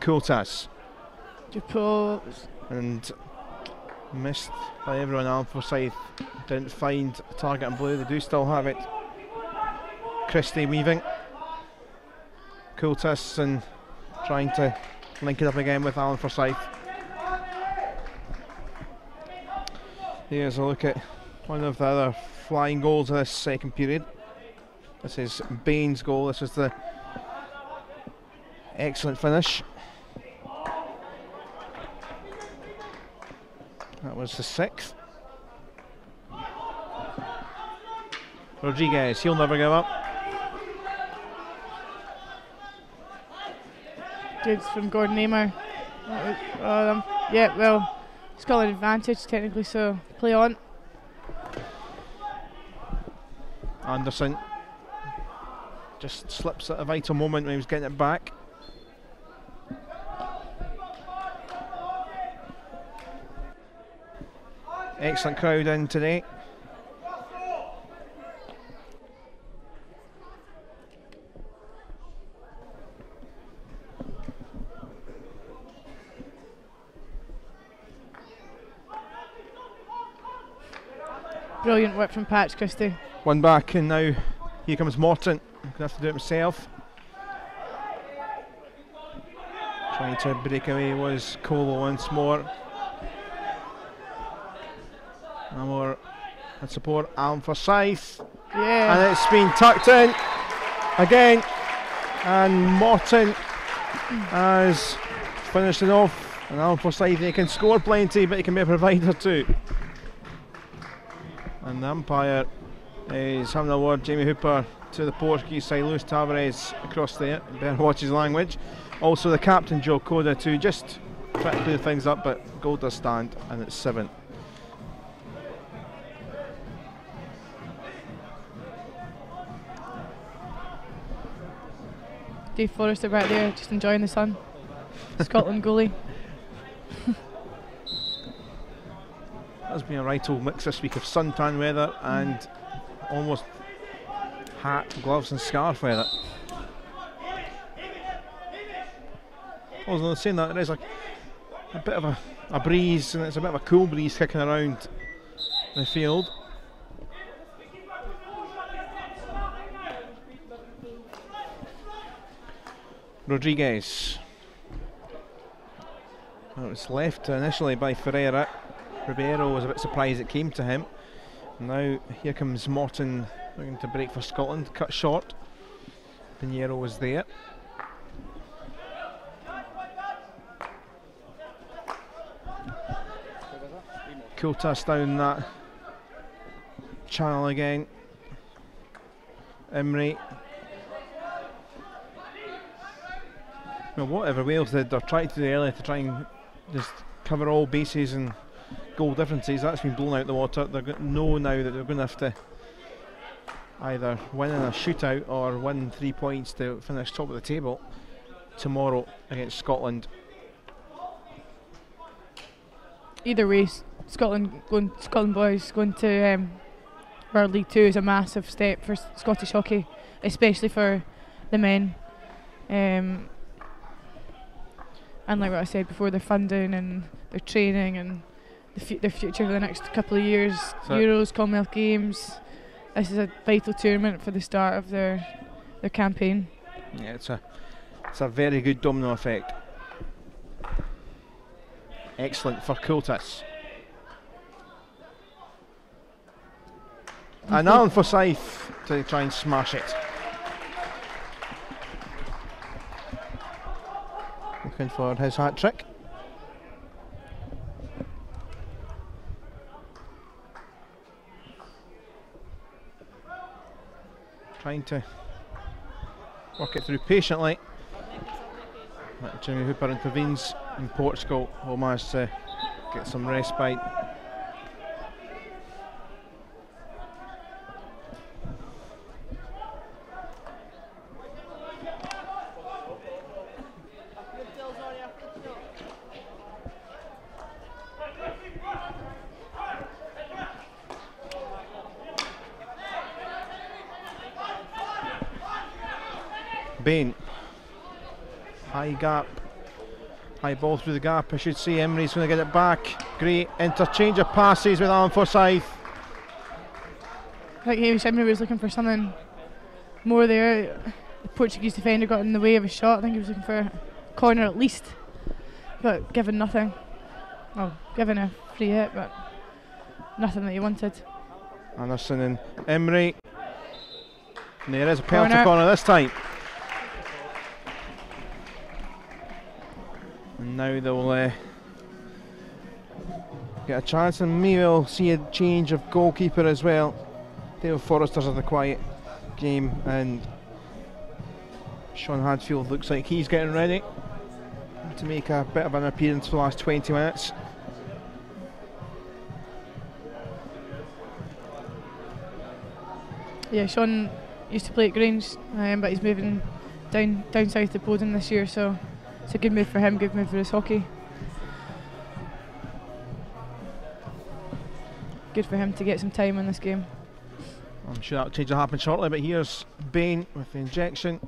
[SPEAKER 1] Kultas. And missed by everyone. Alan Forsyth didn't find a target in blue. They do still have it. Christie weaving. Kultas and trying to link it up again with Alan Forsyth. Here's a look at one of the other flying goals of this second period. This is Bain's goal. This is the excellent finish. That was the 6th. Rodriguez, he'll never give up.
[SPEAKER 2] Good from Gordon Amer. Yeah, well, Scotland advantage technically, so play on.
[SPEAKER 1] Anderson just slips at a vital moment when he was getting it back. Excellent crowd in today.
[SPEAKER 2] Brilliant work from Patch Christie.
[SPEAKER 1] One back, and now here comes Morton. He's going to have to do it himself. Trying to break away was Colo once more. No more support, Alan Forsyth.
[SPEAKER 2] Yeah.
[SPEAKER 1] And it's been tucked in again. And Morton has finished it off. And Alan Forsyth, he can score plenty, but he can be a provider too. And the umpire is having a word, Jamie Hooper, to the Portuguese side, Luis Tavares across there, better watch his language. Also the captain, Joe Coda, to just try to clear things up, but goal does stand, and it's 7.
[SPEAKER 2] Dave Forrester back there, just enjoying the sun. Scotland goalie.
[SPEAKER 1] There's been a right old mix this week of suntan weather and almost hat, gloves and scarf weather. Also, saying that, there is a bit of a breeze, and it's a bit of a cool breeze kicking around the field. Rodriguez. Well, it was left initially by Ferreira. Ribeiro was a bit surprised it came to him. Now here comes Morton looking to break for Scotland, cut short. Pinheiro was there. Kultas down that channel again. Emery. Well, whatever Wales did or tried to do earlier to try and just cover all bases and goal differences, that's been blown out the water. They know now that they're going to have to either win in a shootout or win 3 points to finish top of the table tomorrow against Scotland.
[SPEAKER 2] Either way, Scotland boys going to World League 2 is a massive step for Scottish hockey, especially for the men. And like what I said before, their funding and their training and their future for the next couple of years, so Euros, Commonwealth Games. This is a vital tournament for the start of their campaign.
[SPEAKER 1] Yeah, it's a very good domino effect. Excellent for Kultas. And Alan Forsyth to try and smash it. Looking for his hat trick. Trying to work it through patiently. Jimmy Hooper intervenes, and Portugal will manage to get some respite. Bain, high gap, high ball through the gap, I should say. Emery's going to get it back. Great interchange of passes with Alan Forsyth.
[SPEAKER 2] I think Hamish Emery was looking for something more there. The Portuguese defender got in the way of a shot. I think he was looking for a corner at least, but given nothing. Well, given a free hit, but nothing that he wanted.
[SPEAKER 1] Anderson and Emery. And there is a penalty corner this time. And now they'll get a chance, and maybe we'll see a change of goalkeeper as well. Dale Forrester's had a quiet game, and Sean Hadfield looks like he's getting ready to make a bit of an appearance for the last 20 minutes.
[SPEAKER 2] Yeah, Sean used to play at Grange, but he's moving down south to Bowden this year, so it's a good move for him, good move for his hockey. Good for him to get some time in this game.
[SPEAKER 1] I'm sure that change will happen shortly, but here's Bain with the injection.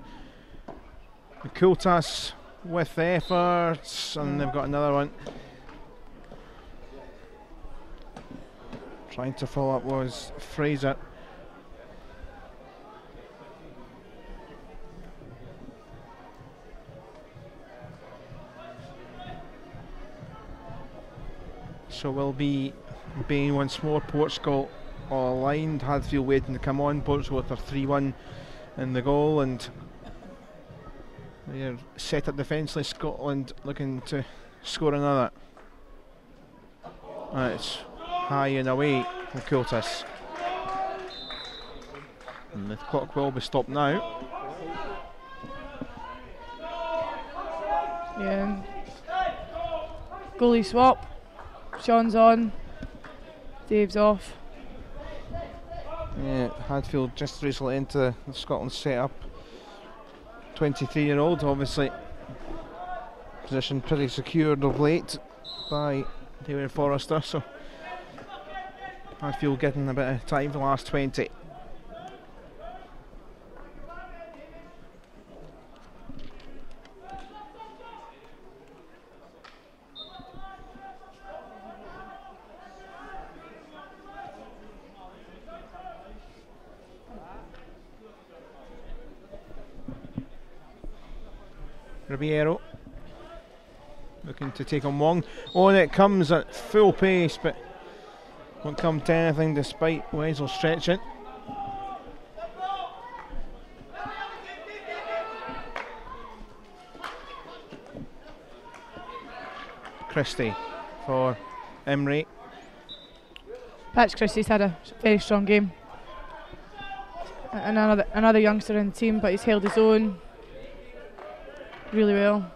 [SPEAKER 1] Kultas with the efforts, and they've got another one. Trying to follow up was Fraser. So will be Bain once more. Portugal all aligned. Hadfield waiting to come on. Portugal with their 3-1 in the goal, and they're set up defensively. Scotland looking to score another. It's high and away from Kultas. And the clock will be stopped now.
[SPEAKER 2] Yeah. Goalie swap. Sean's on. Dave's off.
[SPEAKER 1] Yeah, Hadfield just recently into the Scotland setup. 23-year-old, obviously position pretty secured of late by David Forrester, so Hadfield getting a bit of time for the last 20. Ribeiro looking to take on Wong. On it comes at full pace, but won't come to anything despite Wenzel stretching. Christie for Emery.
[SPEAKER 2] Patch Christie's had a very strong game. Another youngster in the team, but he's held his own really well.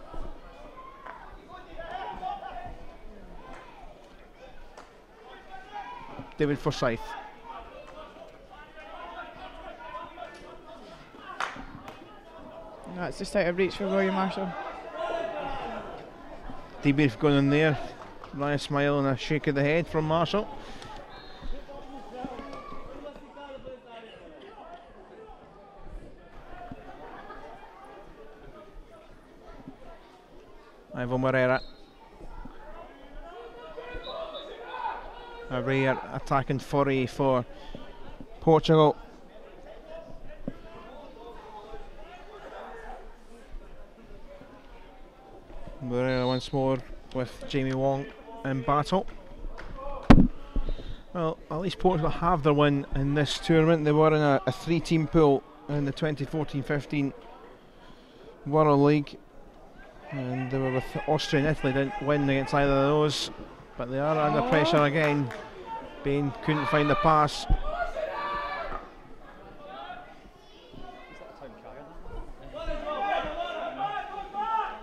[SPEAKER 1] David Forsyth.
[SPEAKER 2] No, it's just out of reach for Rory Marshall.
[SPEAKER 1] Debrief going in there. Nice smile and a shake of the head from Marshall. Ivan Moreira. A rare attacking foray for Portugal. Moreira once more with Jamie Wong in battle. Well, at least Portugal have their win in this tournament. They were in a 3-team pool in the 2014-15 World League, and they were with Austria and Italy. Didn't win against either of those, but they are under pressure again. Bain couldn't find the pass.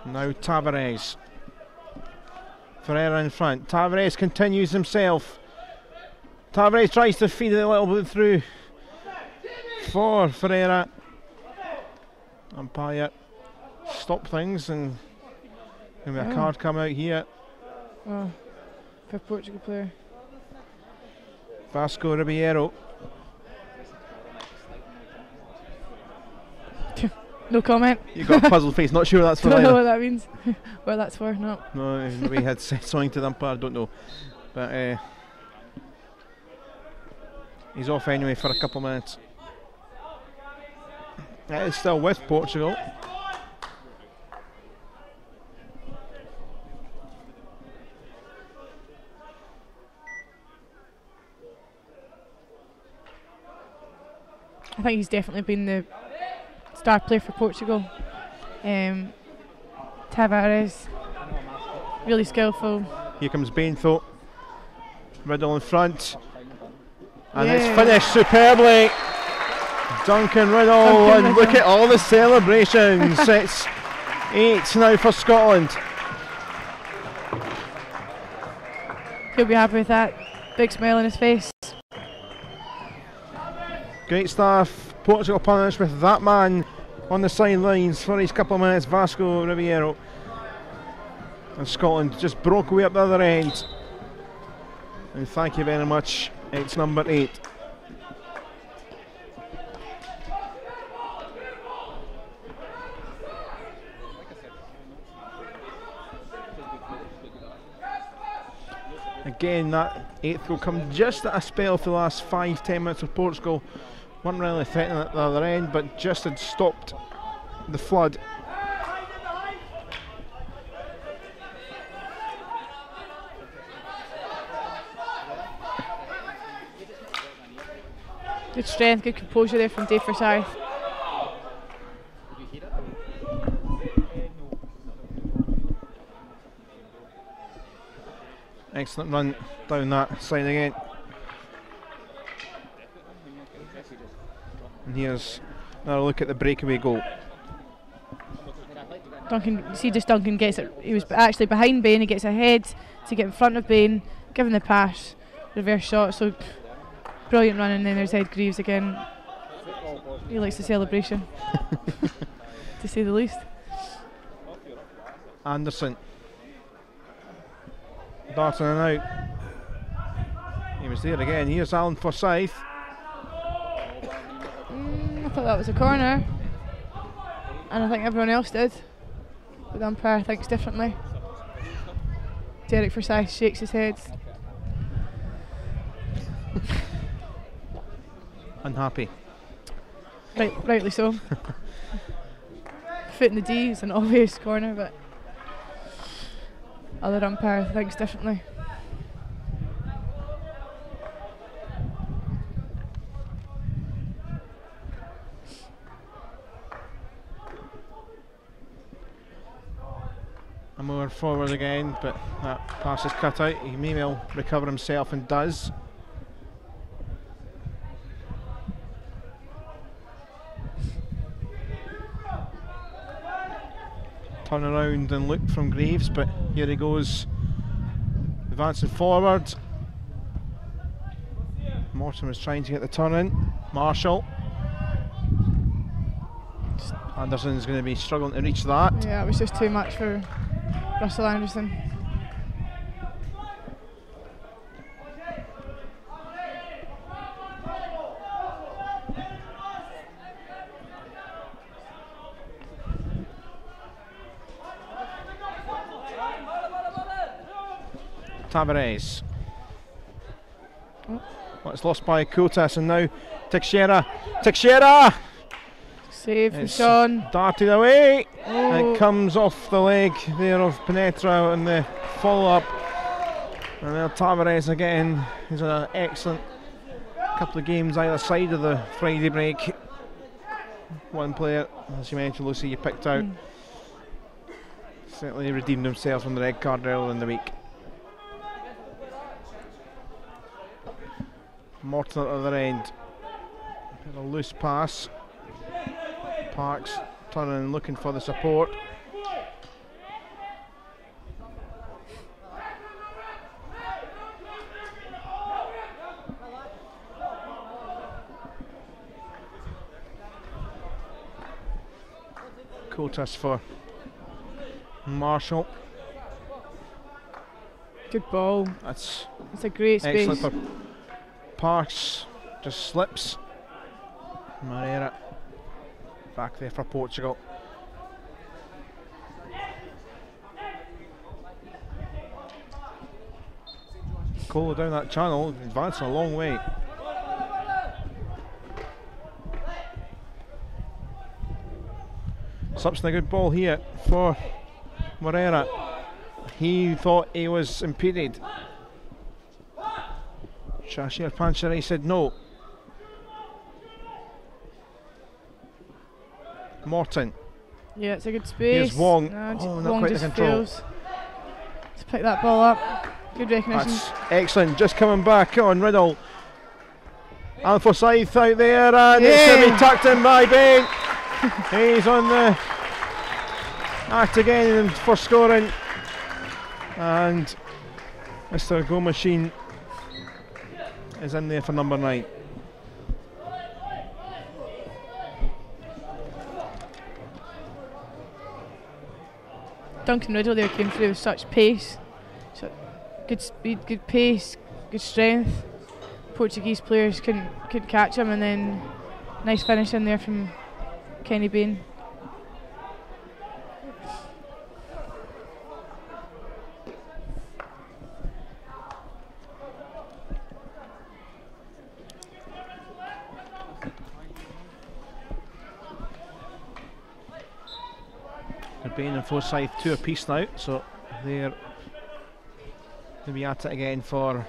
[SPEAKER 1] Now Tavares. Ferreira in front. Tavares continues himself. Tavares tries to feed it a little bit through for Ferreira. Umpire stop things, and maybe a card come out here.
[SPEAKER 2] Oh, for Portugal player.
[SPEAKER 1] Vasco Ribeiro.
[SPEAKER 2] No comment.
[SPEAKER 1] You got a puzzled face, not sure that's for
[SPEAKER 2] Don't know
[SPEAKER 1] either.
[SPEAKER 2] what that means. What that's for, no.
[SPEAKER 1] No, maybe he had said something to the umpire, don't know. But he's off anyway for a couple of minutes. It is still with Portugal.
[SPEAKER 2] I think he's definitely been the star player for Portugal. Tavares, really skillful.
[SPEAKER 1] Here comes Bainthorpe. Riddle in front. And it's finished superbly. Duncan Riddle, and look at all the celebrations. It's 8 now for Scotland.
[SPEAKER 2] He'll be happy with that. Big smile on his face.
[SPEAKER 1] Great stuff. Portugal punished with that man on the sidelines for his couple of minutes, Vasco Ribeiro. And Scotland just broke away up the other end. And thank you very much. It's number 8. Again, that 8th will come just at a spell for the last 5-10 minutes of Portugal. Weren't really threatening at the other end, but just had stopped the flood.
[SPEAKER 2] Good strength, good composure there from Dave Forsyth.
[SPEAKER 1] Excellent run down that side again. And here's another look at the breakaway goal.
[SPEAKER 2] Duncan, see just Duncan gets it, he was actually behind Bain, he gets ahead to get in front of Bain, giving the pass, reverse shot, so brilliant run, and then there's Ed Greaves again. He likes the celebration, to say the least.
[SPEAKER 1] Anderson. Darting and out. He was there again. Here's Alan Forsyth.
[SPEAKER 2] I thought that was a corner, and I think everyone else did, but the umpire thinks differently. Derek Forsyth shakes his head.
[SPEAKER 1] Unhappy.
[SPEAKER 2] Rightly so. Foot in the D is an obvious corner, but other umpire thinks differently.
[SPEAKER 1] A more forward again, but that pass is cut out. He may well recover himself and does. Turn around and look from Greaves, but here he goes, advancing forward. Morton was trying to get the turn in. Marshall. Anderson's going to be struggling to reach that.
[SPEAKER 2] Yeah, it was just too much for Russell Anderson.
[SPEAKER 1] Tavares. Well, it's lost by Kotas, and now Teixeira. Teixeira!
[SPEAKER 2] Save from Sean.
[SPEAKER 1] Darted away. And it comes off the leg there of Penetra in the follow-up. And now Tavares again. He's had an excellent couple of games either side of the Friday break. One player, as you mentioned, Lucy, you picked out. Certainly redeemed himself from the red card earlier in the week. Morton at the other end. A loose pass. Parks turning and looking for the support. Kotas for Marshall.
[SPEAKER 2] Good ball.
[SPEAKER 1] That's
[SPEAKER 2] a great space.
[SPEAKER 1] Excellent for Parks. Just slips. Moreira back there for Portugal. Cole down that channel, advancing a long way. Slips in a good ball here for Moreira. He thought he was impeded. Shashir Panchari said no. Morton.
[SPEAKER 2] Yeah, it's a good space.
[SPEAKER 1] Here's Wong.
[SPEAKER 2] No,
[SPEAKER 1] Not
[SPEAKER 2] Wong
[SPEAKER 1] quite the
[SPEAKER 2] just
[SPEAKER 1] control.
[SPEAKER 2] fails to pick that ball up. Good recognition.
[SPEAKER 1] That's excellent. Just coming back on Riddle. And Forsyth out there, and it's going to be tucked in by Bain. He's on the act again for scoring. And Mr. Go Machine is in there for number 9.
[SPEAKER 2] Duncan Riddle there came through with such pace. So good speed, good pace, good strength. Portuguese players couldn't catch him, and then nice finish in there from Kenny Bain.
[SPEAKER 1] Bain and Forsyth 2 apiece now, so they're going to be at it again for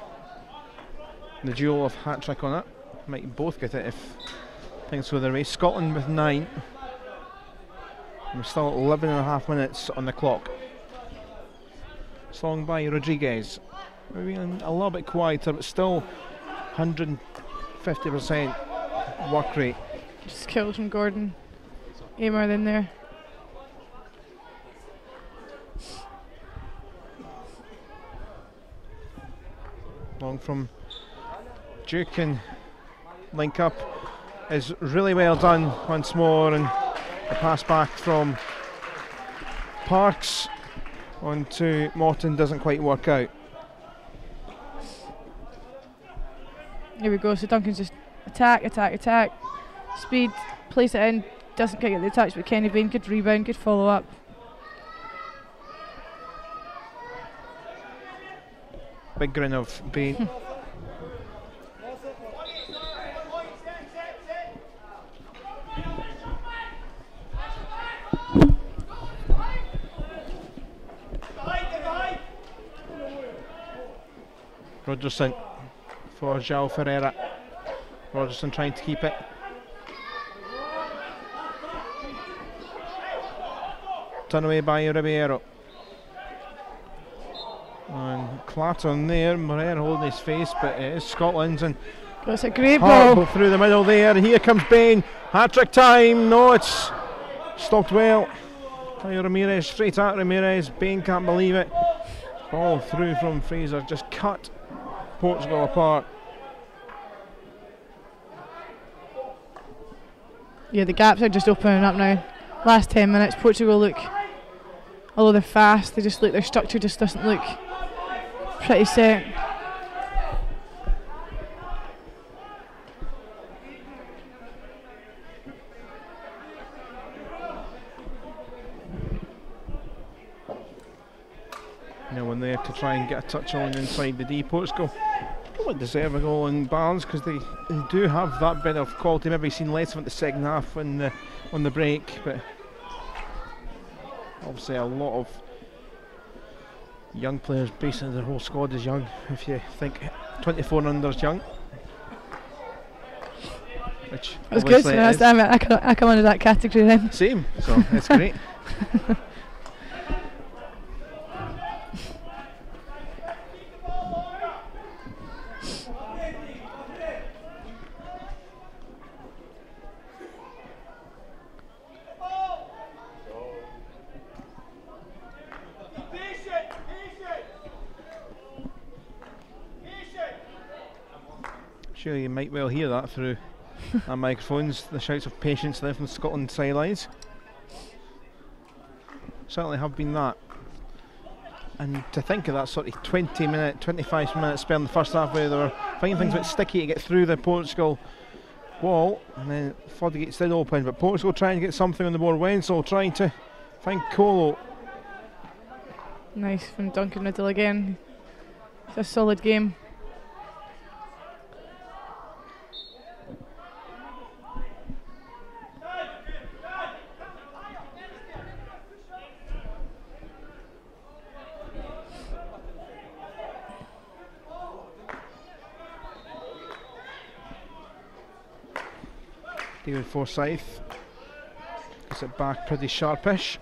[SPEAKER 1] the duel of hat-trick on it. Might both get it if things go their way. Scotland with 9. We're still at 11.5 minutes on the clock. Song by Rodriguez. Maybe a little bit quieter, but still 150% work rate.
[SPEAKER 2] Skills from Gordon Amor in there.
[SPEAKER 1] Long from Duke, and link up is really well done once more, and the pass back from Parks onto Morton doesn't quite work out.
[SPEAKER 2] Here we go, so Duncan's just attack, speed, place it in, doesn't quite get the touch, but Kenny Bain, good rebound, good follow up.
[SPEAKER 1] Big grin of Bain. Rogerson for João Ferreira. Rogerson trying to keep it. Turn away by Ribeiro. And Clatton there, Moreira holding his face, but it is Scotland's, and
[SPEAKER 2] that's a great ball
[SPEAKER 1] through the middle there, and here comes Bain. Hat-trick time, no, it's stopped well by Ramirez, straight at Ramirez. Bain can't believe it. Ball through from Fraser, just cut Portugal apart.
[SPEAKER 2] Yeah, the gaps are just opening up now. Last 10 minutes, Portugal look, although they're fast, they just look, their structure just doesn't look pretty set.
[SPEAKER 1] No one there to try and get a touch on inside the D. Portugal don't deserve a goal in balance, because they do have that bit of quality. Maybe seen less of it the second half on the break, but obviously a lot of young players. Basically their whole squad is young, if you think 24 and under is young, which
[SPEAKER 2] that's good. So I come under that category then.
[SPEAKER 1] Same, so it's great. Sure, you might well hear that through our microphones, the shouts of patience there from the Scotland sidelines. Certainly have been that. And to think of that sort of 25 minute spell in the first half where they were finding things a bit sticky to get through the Portugal wall, and then floodgates did open, but Portugal trying to get something on the board. Wenzel trying to find Colo.
[SPEAKER 2] Nice from Duncan Riddle again. It's a solid game.
[SPEAKER 1] David Forsyth Gets it back pretty sharpish.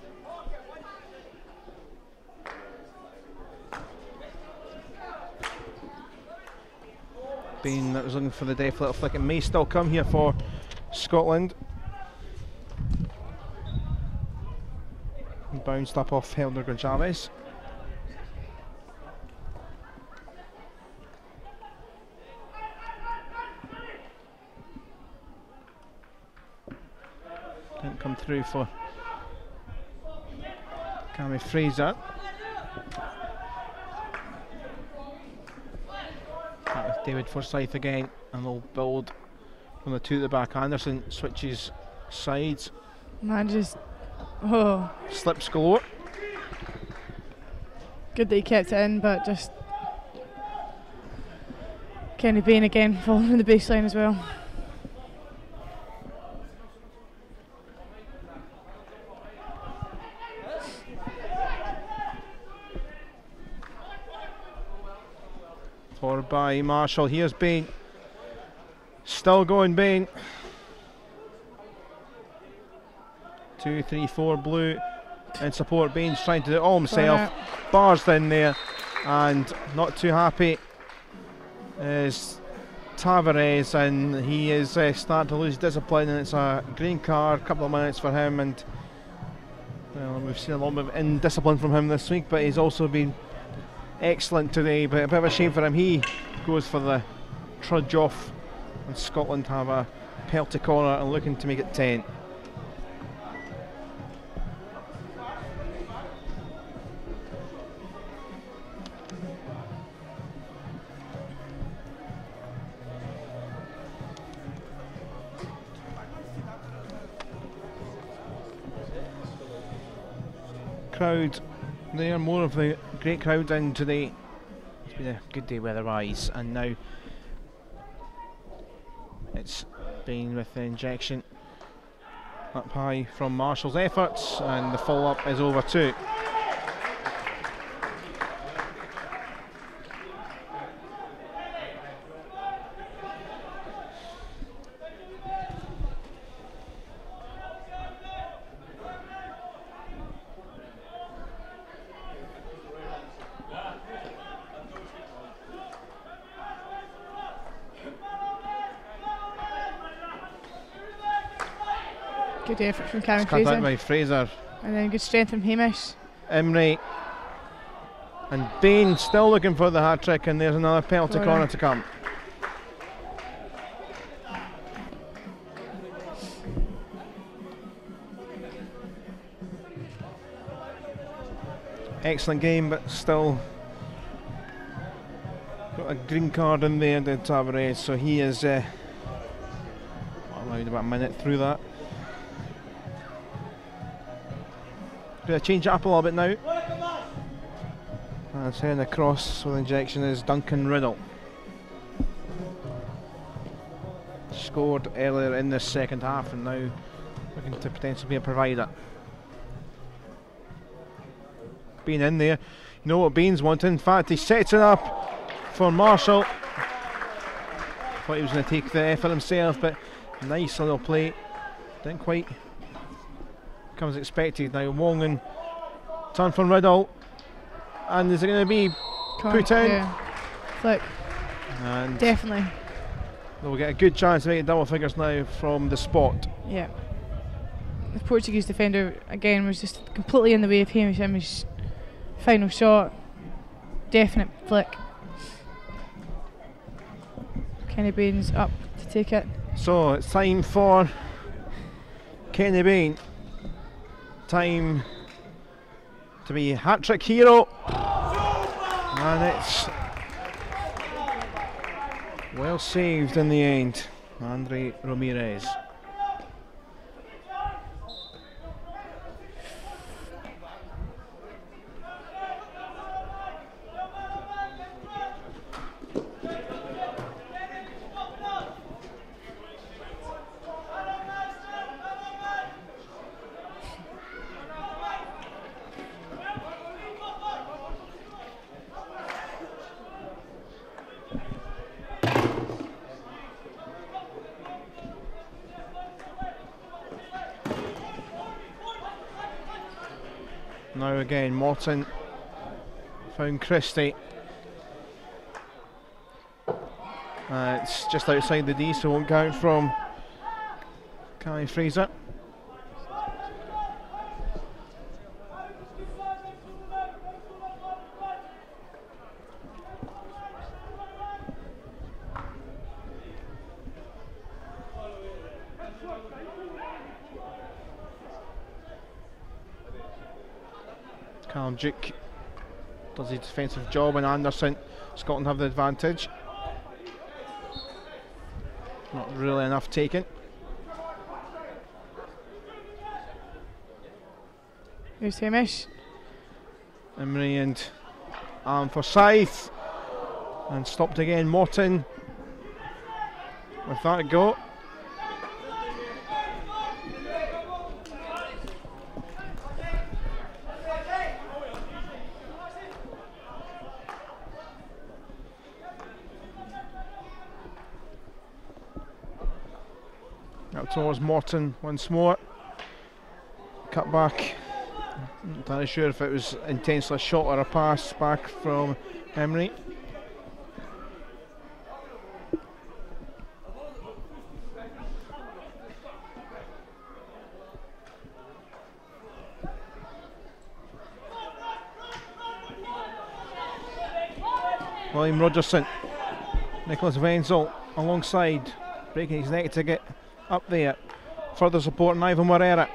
[SPEAKER 1] Bain that was looking for the deft little flick. It may still come here for Scotland. Bounced up off Helder Gonzalez. Didn't come through for Cammy Fraser. With David Forsyth again, and they'll build from the two at the back. Anderson switches sides.
[SPEAKER 2] Man, just
[SPEAKER 1] Slips galore.
[SPEAKER 2] good that he kept it in, but just Kenny Bain again falling in the baseline as well.
[SPEAKER 1] Forward by Marshall. Here's Bain. Still going Bain. 2, 3, 4 blue in support. Bain's trying to do it all himself. Bars in there, and not too happy is Tavares, and he is starting to lose discipline, and it's a green card, a couple of minutes for him. And well, we've seen a little bit of indiscipline from him this week, but he's also been excellent today. But a bit of a shame for him. He goes for the trudge off, and Scotland have a penalty corner and looking to make it 10. Crowd there, more of the great crowd in today. It's been a good day weather-wise, and now it's Bain with the injection up high from Marshall's efforts, and the follow-up is over too.
[SPEAKER 2] Good effort from Cameron
[SPEAKER 1] Cut out
[SPEAKER 2] Fraser.
[SPEAKER 1] by Fraser.
[SPEAKER 2] And then good strength from Hamish.
[SPEAKER 1] Imrie. And Bain still looking for the hat trick, and there's another penalty corner to come. Excellent game, but still got a green card in there, did Tavares, so he is allowed about a minute through that. Going to change it up a little bit now. And heading across with injection is Duncan Riddle. Scored earlier in the second half, and now looking to potentially be a provider. Bain in there. You know what Bain's wanting. In fact, he sets it up for Marshall. Thought he was going to take the effort himself, but nice little play. Didn't quite come as expected. Now Wongan turn from Riddle, and is it going to be put in?
[SPEAKER 2] Yeah. Flick.
[SPEAKER 1] And
[SPEAKER 2] Definitely.
[SPEAKER 1] they'll get a good chance to make it double figures now from the spot.
[SPEAKER 2] Yeah. The Portuguese defender again was just completely in the way of Hamish's final shot. Definite flick. Kenny Bain's up to take it.
[SPEAKER 1] So it's time for Kenny Bain. Time to be hat-trick hero, and it's well saved in the end. Andre Ramirez. Now again, Morton found Christie. It's just outside the D, so won't count from Kai Fraser. Duke does his defensive job, and Anderson, Scotland have the advantage. Not really enough taken.
[SPEAKER 2] Here's Hamish.
[SPEAKER 1] Emery and Alan Forsyth, and stopped again. Morton with that a go. Out towards Morton once more. Cut back. Not entirely sure if it was intensely shot or a pass back from Emery. William Rogerson. Nicholas Wenzel alongside, breaking his neck to get up there. Further support, Ivan Morera.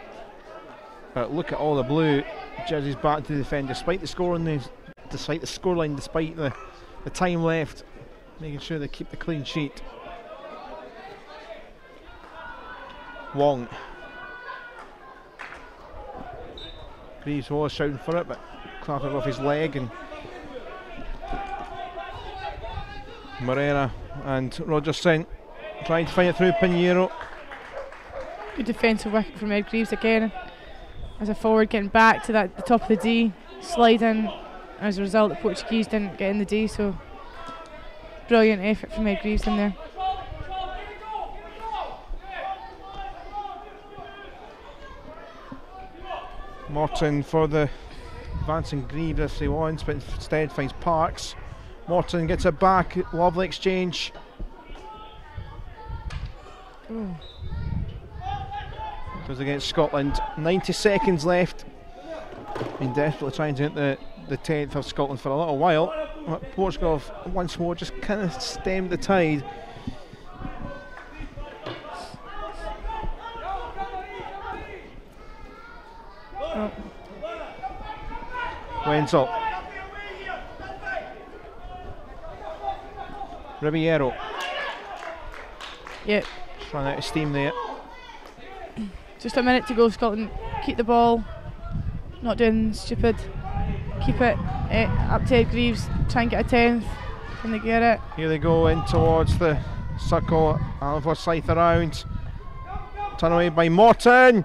[SPEAKER 1] But look at all the blue jerseys back to defend, despite the scoreline, despite the time left, making sure they keep the clean sheet. Wong. Greaves was shouting for it, but clapped it off his leg, and Morera and Rogerson trying to find it through Pinheiro.
[SPEAKER 2] Good defensive work from Ed Greaves again. As a forward, getting back to the top of the D, sliding. As a result, the Portuguese didn't get in the D, so brilliant effort from Ed Greaves in there.
[SPEAKER 1] Morton for the advancing Greaves if he wants, but instead finds Parks. Morton gets it back, lovely exchange.
[SPEAKER 2] Ooh.
[SPEAKER 1] Goes against Scotland, 90 seconds left. Been desperately trying to hit the 10th of Scotland for a little while. But Portugal have once more just kind of stemmed the tide.
[SPEAKER 2] Oh.
[SPEAKER 1] Wenzel. Ribeiro.
[SPEAKER 2] Yep.
[SPEAKER 1] Just ran out of steam there.
[SPEAKER 2] Just a minute to go, Scotland. Keep the ball. Not doing stupid. Keep it up to Ed Greaves. Try and get a 10th. Can they get it?
[SPEAKER 1] Here they go in towards the circle. Alan Forsyth around. Turn away by Morton.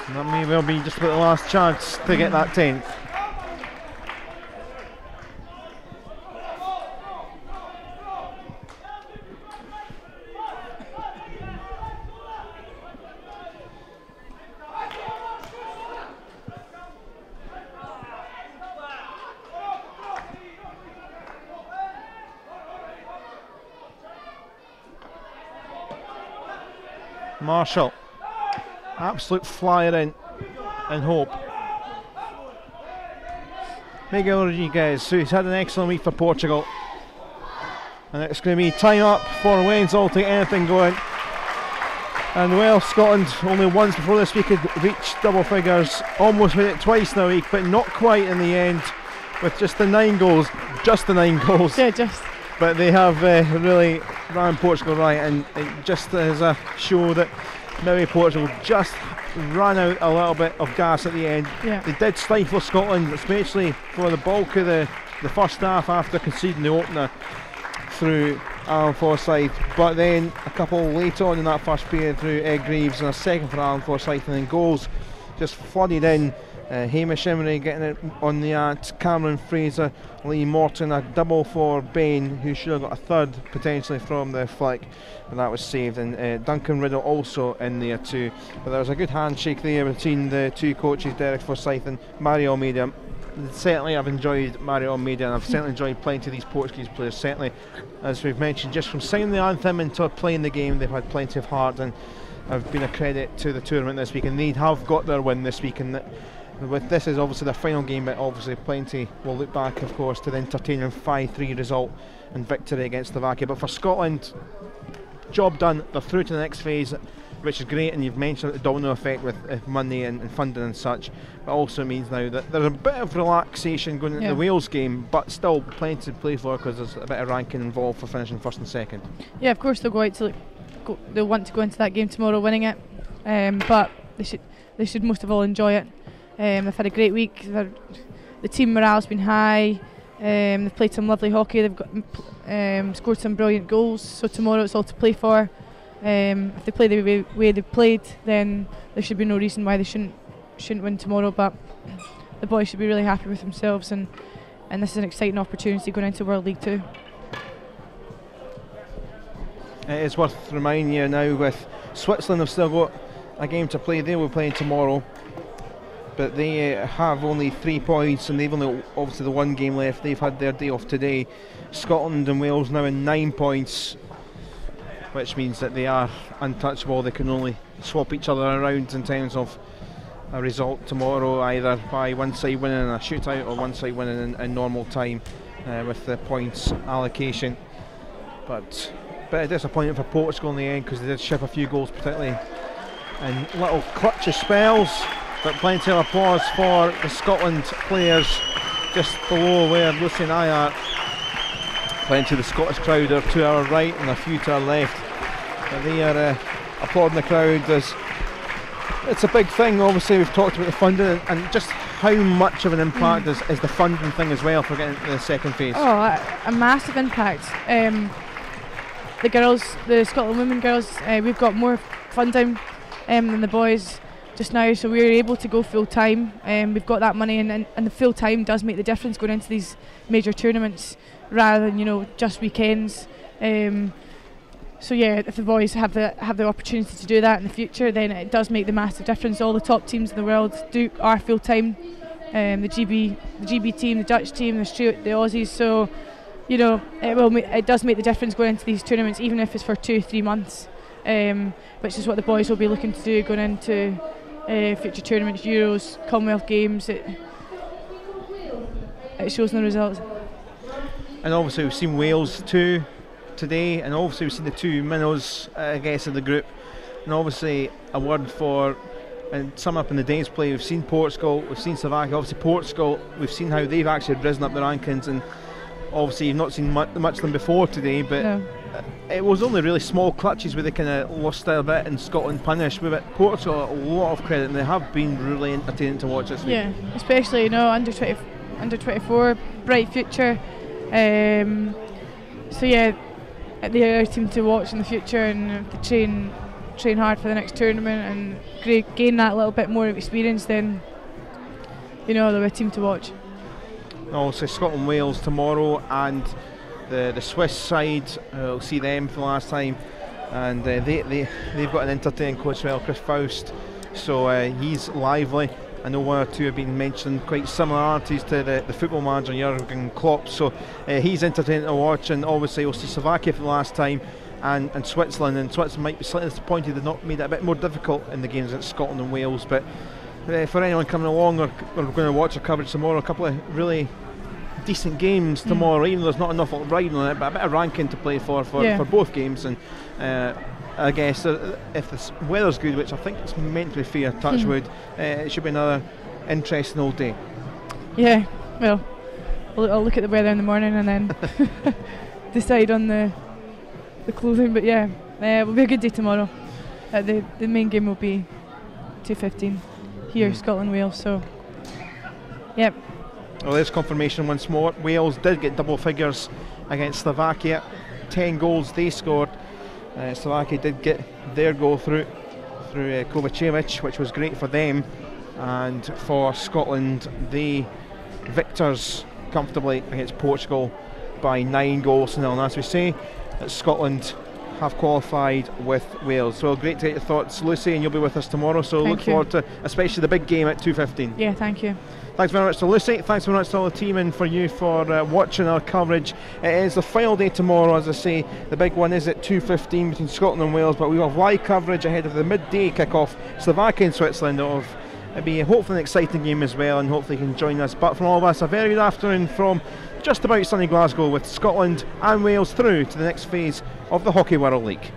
[SPEAKER 1] And that may well be just about the last chance to get that 10th. Marshall, absolute flyer in hope. Miguel Rodriguez, who's had an excellent week for Portugal, and it's going to be time up for Wenzel to get anything going. And well, Scotland only once before this week had reached double figures, almost made it twice in a week, but not quite in the end, with just the 9 goals.
[SPEAKER 2] Yeah, just.
[SPEAKER 1] But they have really ran Portugal right, and it just as a show that maybe Portugal just ran out a little bit of gas at the end.
[SPEAKER 2] Yeah.
[SPEAKER 1] They did stifle Scotland, especially for the bulk of the first half after conceding the opener through Alan Forsyth. But then a couple later on in that first period through Ed Greaves, and a second for Alan Forsyth, and then goals just flooded in Hamish Emery getting it on the at, Cameron Fraser, Lee Morton, a double for Bain, who should have got a third potentially from the flick, but that was saved, and Duncan Riddle also in there too. But there was a good handshake there between the two coaches, Derek Forsyth and Mario Almeida. Certainly I've enjoyed Mario Almeida, and I've certainly enjoyed playing to these Portuguese players. Certainly, as we've mentioned, just from singing the anthem into playing the game, they've had plenty of heart and have been a credit to the tournament this week, and they have got their win this week. And with this is obviously their final game, but obviously plenty will look back, of course, to the entertaining 5-3 result and victory against Slovakia. But for Scotland, job done. They're through to the next phase, which is great, and you've mentioned the domino effect with money and funding and such. But also means now that there's a bit of relaxation going into the Wales game, but still plenty to play for because there's a bit of ranking involved for finishing first and second. Yeah,
[SPEAKER 2] of course they'll go out to they'll want to go into that game tomorrow winning it, but they should most of all enjoy it. They've had a great week. The team morale's been high. They've played some lovely hockey. They've got scored some brilliant goals. So tomorrow it's all to play for. If they play the way they played, then there should be no reason why they shouldn't win tomorrow. But the boys should be really happy with themselves, and this is an exciting opportunity going into World League 2.
[SPEAKER 1] It is worth reminding you now, with Switzerland have still got a game to play. They will be playing tomorrow, but they have only 3 points, and they've only obviously the one game left. They've had their day off today. Scotland and Wales now in 9 points, which means that they are untouchable. They can only swap each other around in terms of a result tomorrow, either by one side winning in a shootout or one side winning in normal time with the points allocation. But a bit of disappointment for Portugal in the end, because they did ship a few goals, particularly in little clutch of spells. But plenty of applause for the Scotland players just below where Lucy and I are. Plenty of the Scottish crowd are to our right and a few to our left. But they are applauding the crowd as it's a big thing. Obviously we've talked about the funding and just how much of an impact is the funding thing as well for getting to the second phase.
[SPEAKER 2] Oh, a massive impact. The girls, the Scotland women girls, we've got more funding than the boys just now, so we're able to go full time. We've got that money, and the full time does make the difference going into these major tournaments rather than just weekends. So yeah, if the boys have the opportunity to do that in the future, then it does make the massive difference. All the top teams in the world are full time. The GB team, the Dutch team, the Aussies. So it does make the difference going into these tournaments, even if it's for 2-3 months, which is what the boys will be looking to do going into future tournaments, Euros, Commonwealth Games. It shows no results.
[SPEAKER 1] And obviously we've seen Wales too today, and obviously we've seen the two minnows I guess in the group, and obviously a word for and sum up in the day's play. We've seen Portugal, we've seen Slovakia. Obviously Portugal, we've seen how they've actually risen up the rankings, and obviously you've not seen much of them before today, but no. It was only really small clutches where they kind of lost a bit and Scotland punished. But Portugal, a lot of credit, and they have been really entertaining to watch this week.
[SPEAKER 2] Yeah, especially under 24, bright future. So yeah, they're a team to watch in the future, and if they train hard for the next tournament and gain that little bit more of experience, then they're a team to watch.
[SPEAKER 1] Also Scotland Wales tomorrow, and the Swiss side, we'll see them for the last time, and they've got an entertaining coach as well, Chris Faust, so he's lively. I know one or two have been mentioned quite similarities to the football manager Jurgen Klopp, so he's entertaining to watch. And obviously we'll see Slovakia for the last time, and Switzerland might be slightly disappointed they've not made it a bit more difficult in the games against Scotland and Wales. But for anyone coming along or going to watch our coverage tomorrow, a couple of really decent games tomorrow, even though there's not enough riding on it, but a bit of ranking to play for both games. And I guess if the weather's good, which I think it's meant to be fair, touch wood, it should be another interesting old day. Yeah,
[SPEAKER 2] well, I'll look at the weather in the morning and then decide on the clothing, but yeah, it will be a good day tomorrow. The main game will be 2:15 here, Scotland Wales, so yep.
[SPEAKER 1] Well, there's confirmation once more. Wales did get double figures against Slovakia. 10 goals they scored. Slovakia did get their goal through Kovacevic, which was great for them. and for Scotland, the victors comfortably against Portugal by 9 goals to 0. And as we say, Scotland have qualified with Wales. Well, great to get your thoughts, Lucy, and you'll be with us tomorrow, so look forward to especially the big game at 2:15.
[SPEAKER 2] Yeah, thank you.
[SPEAKER 1] Thanks very much to Lucy, thanks very much to all the team and for you for watching our coverage. It is the final day tomorrow, as I say. The big one is at 2:15 between Scotland and Wales, but we will have live coverage ahead of the midday kick-off, Slovakia and Switzerland. It'll be hopefully an exciting game as well, and hopefully you can join us. But from all of us, a very good afternoon from just about sunny Glasgow, with Scotland and Wales through to the next phase of the Hockey World League.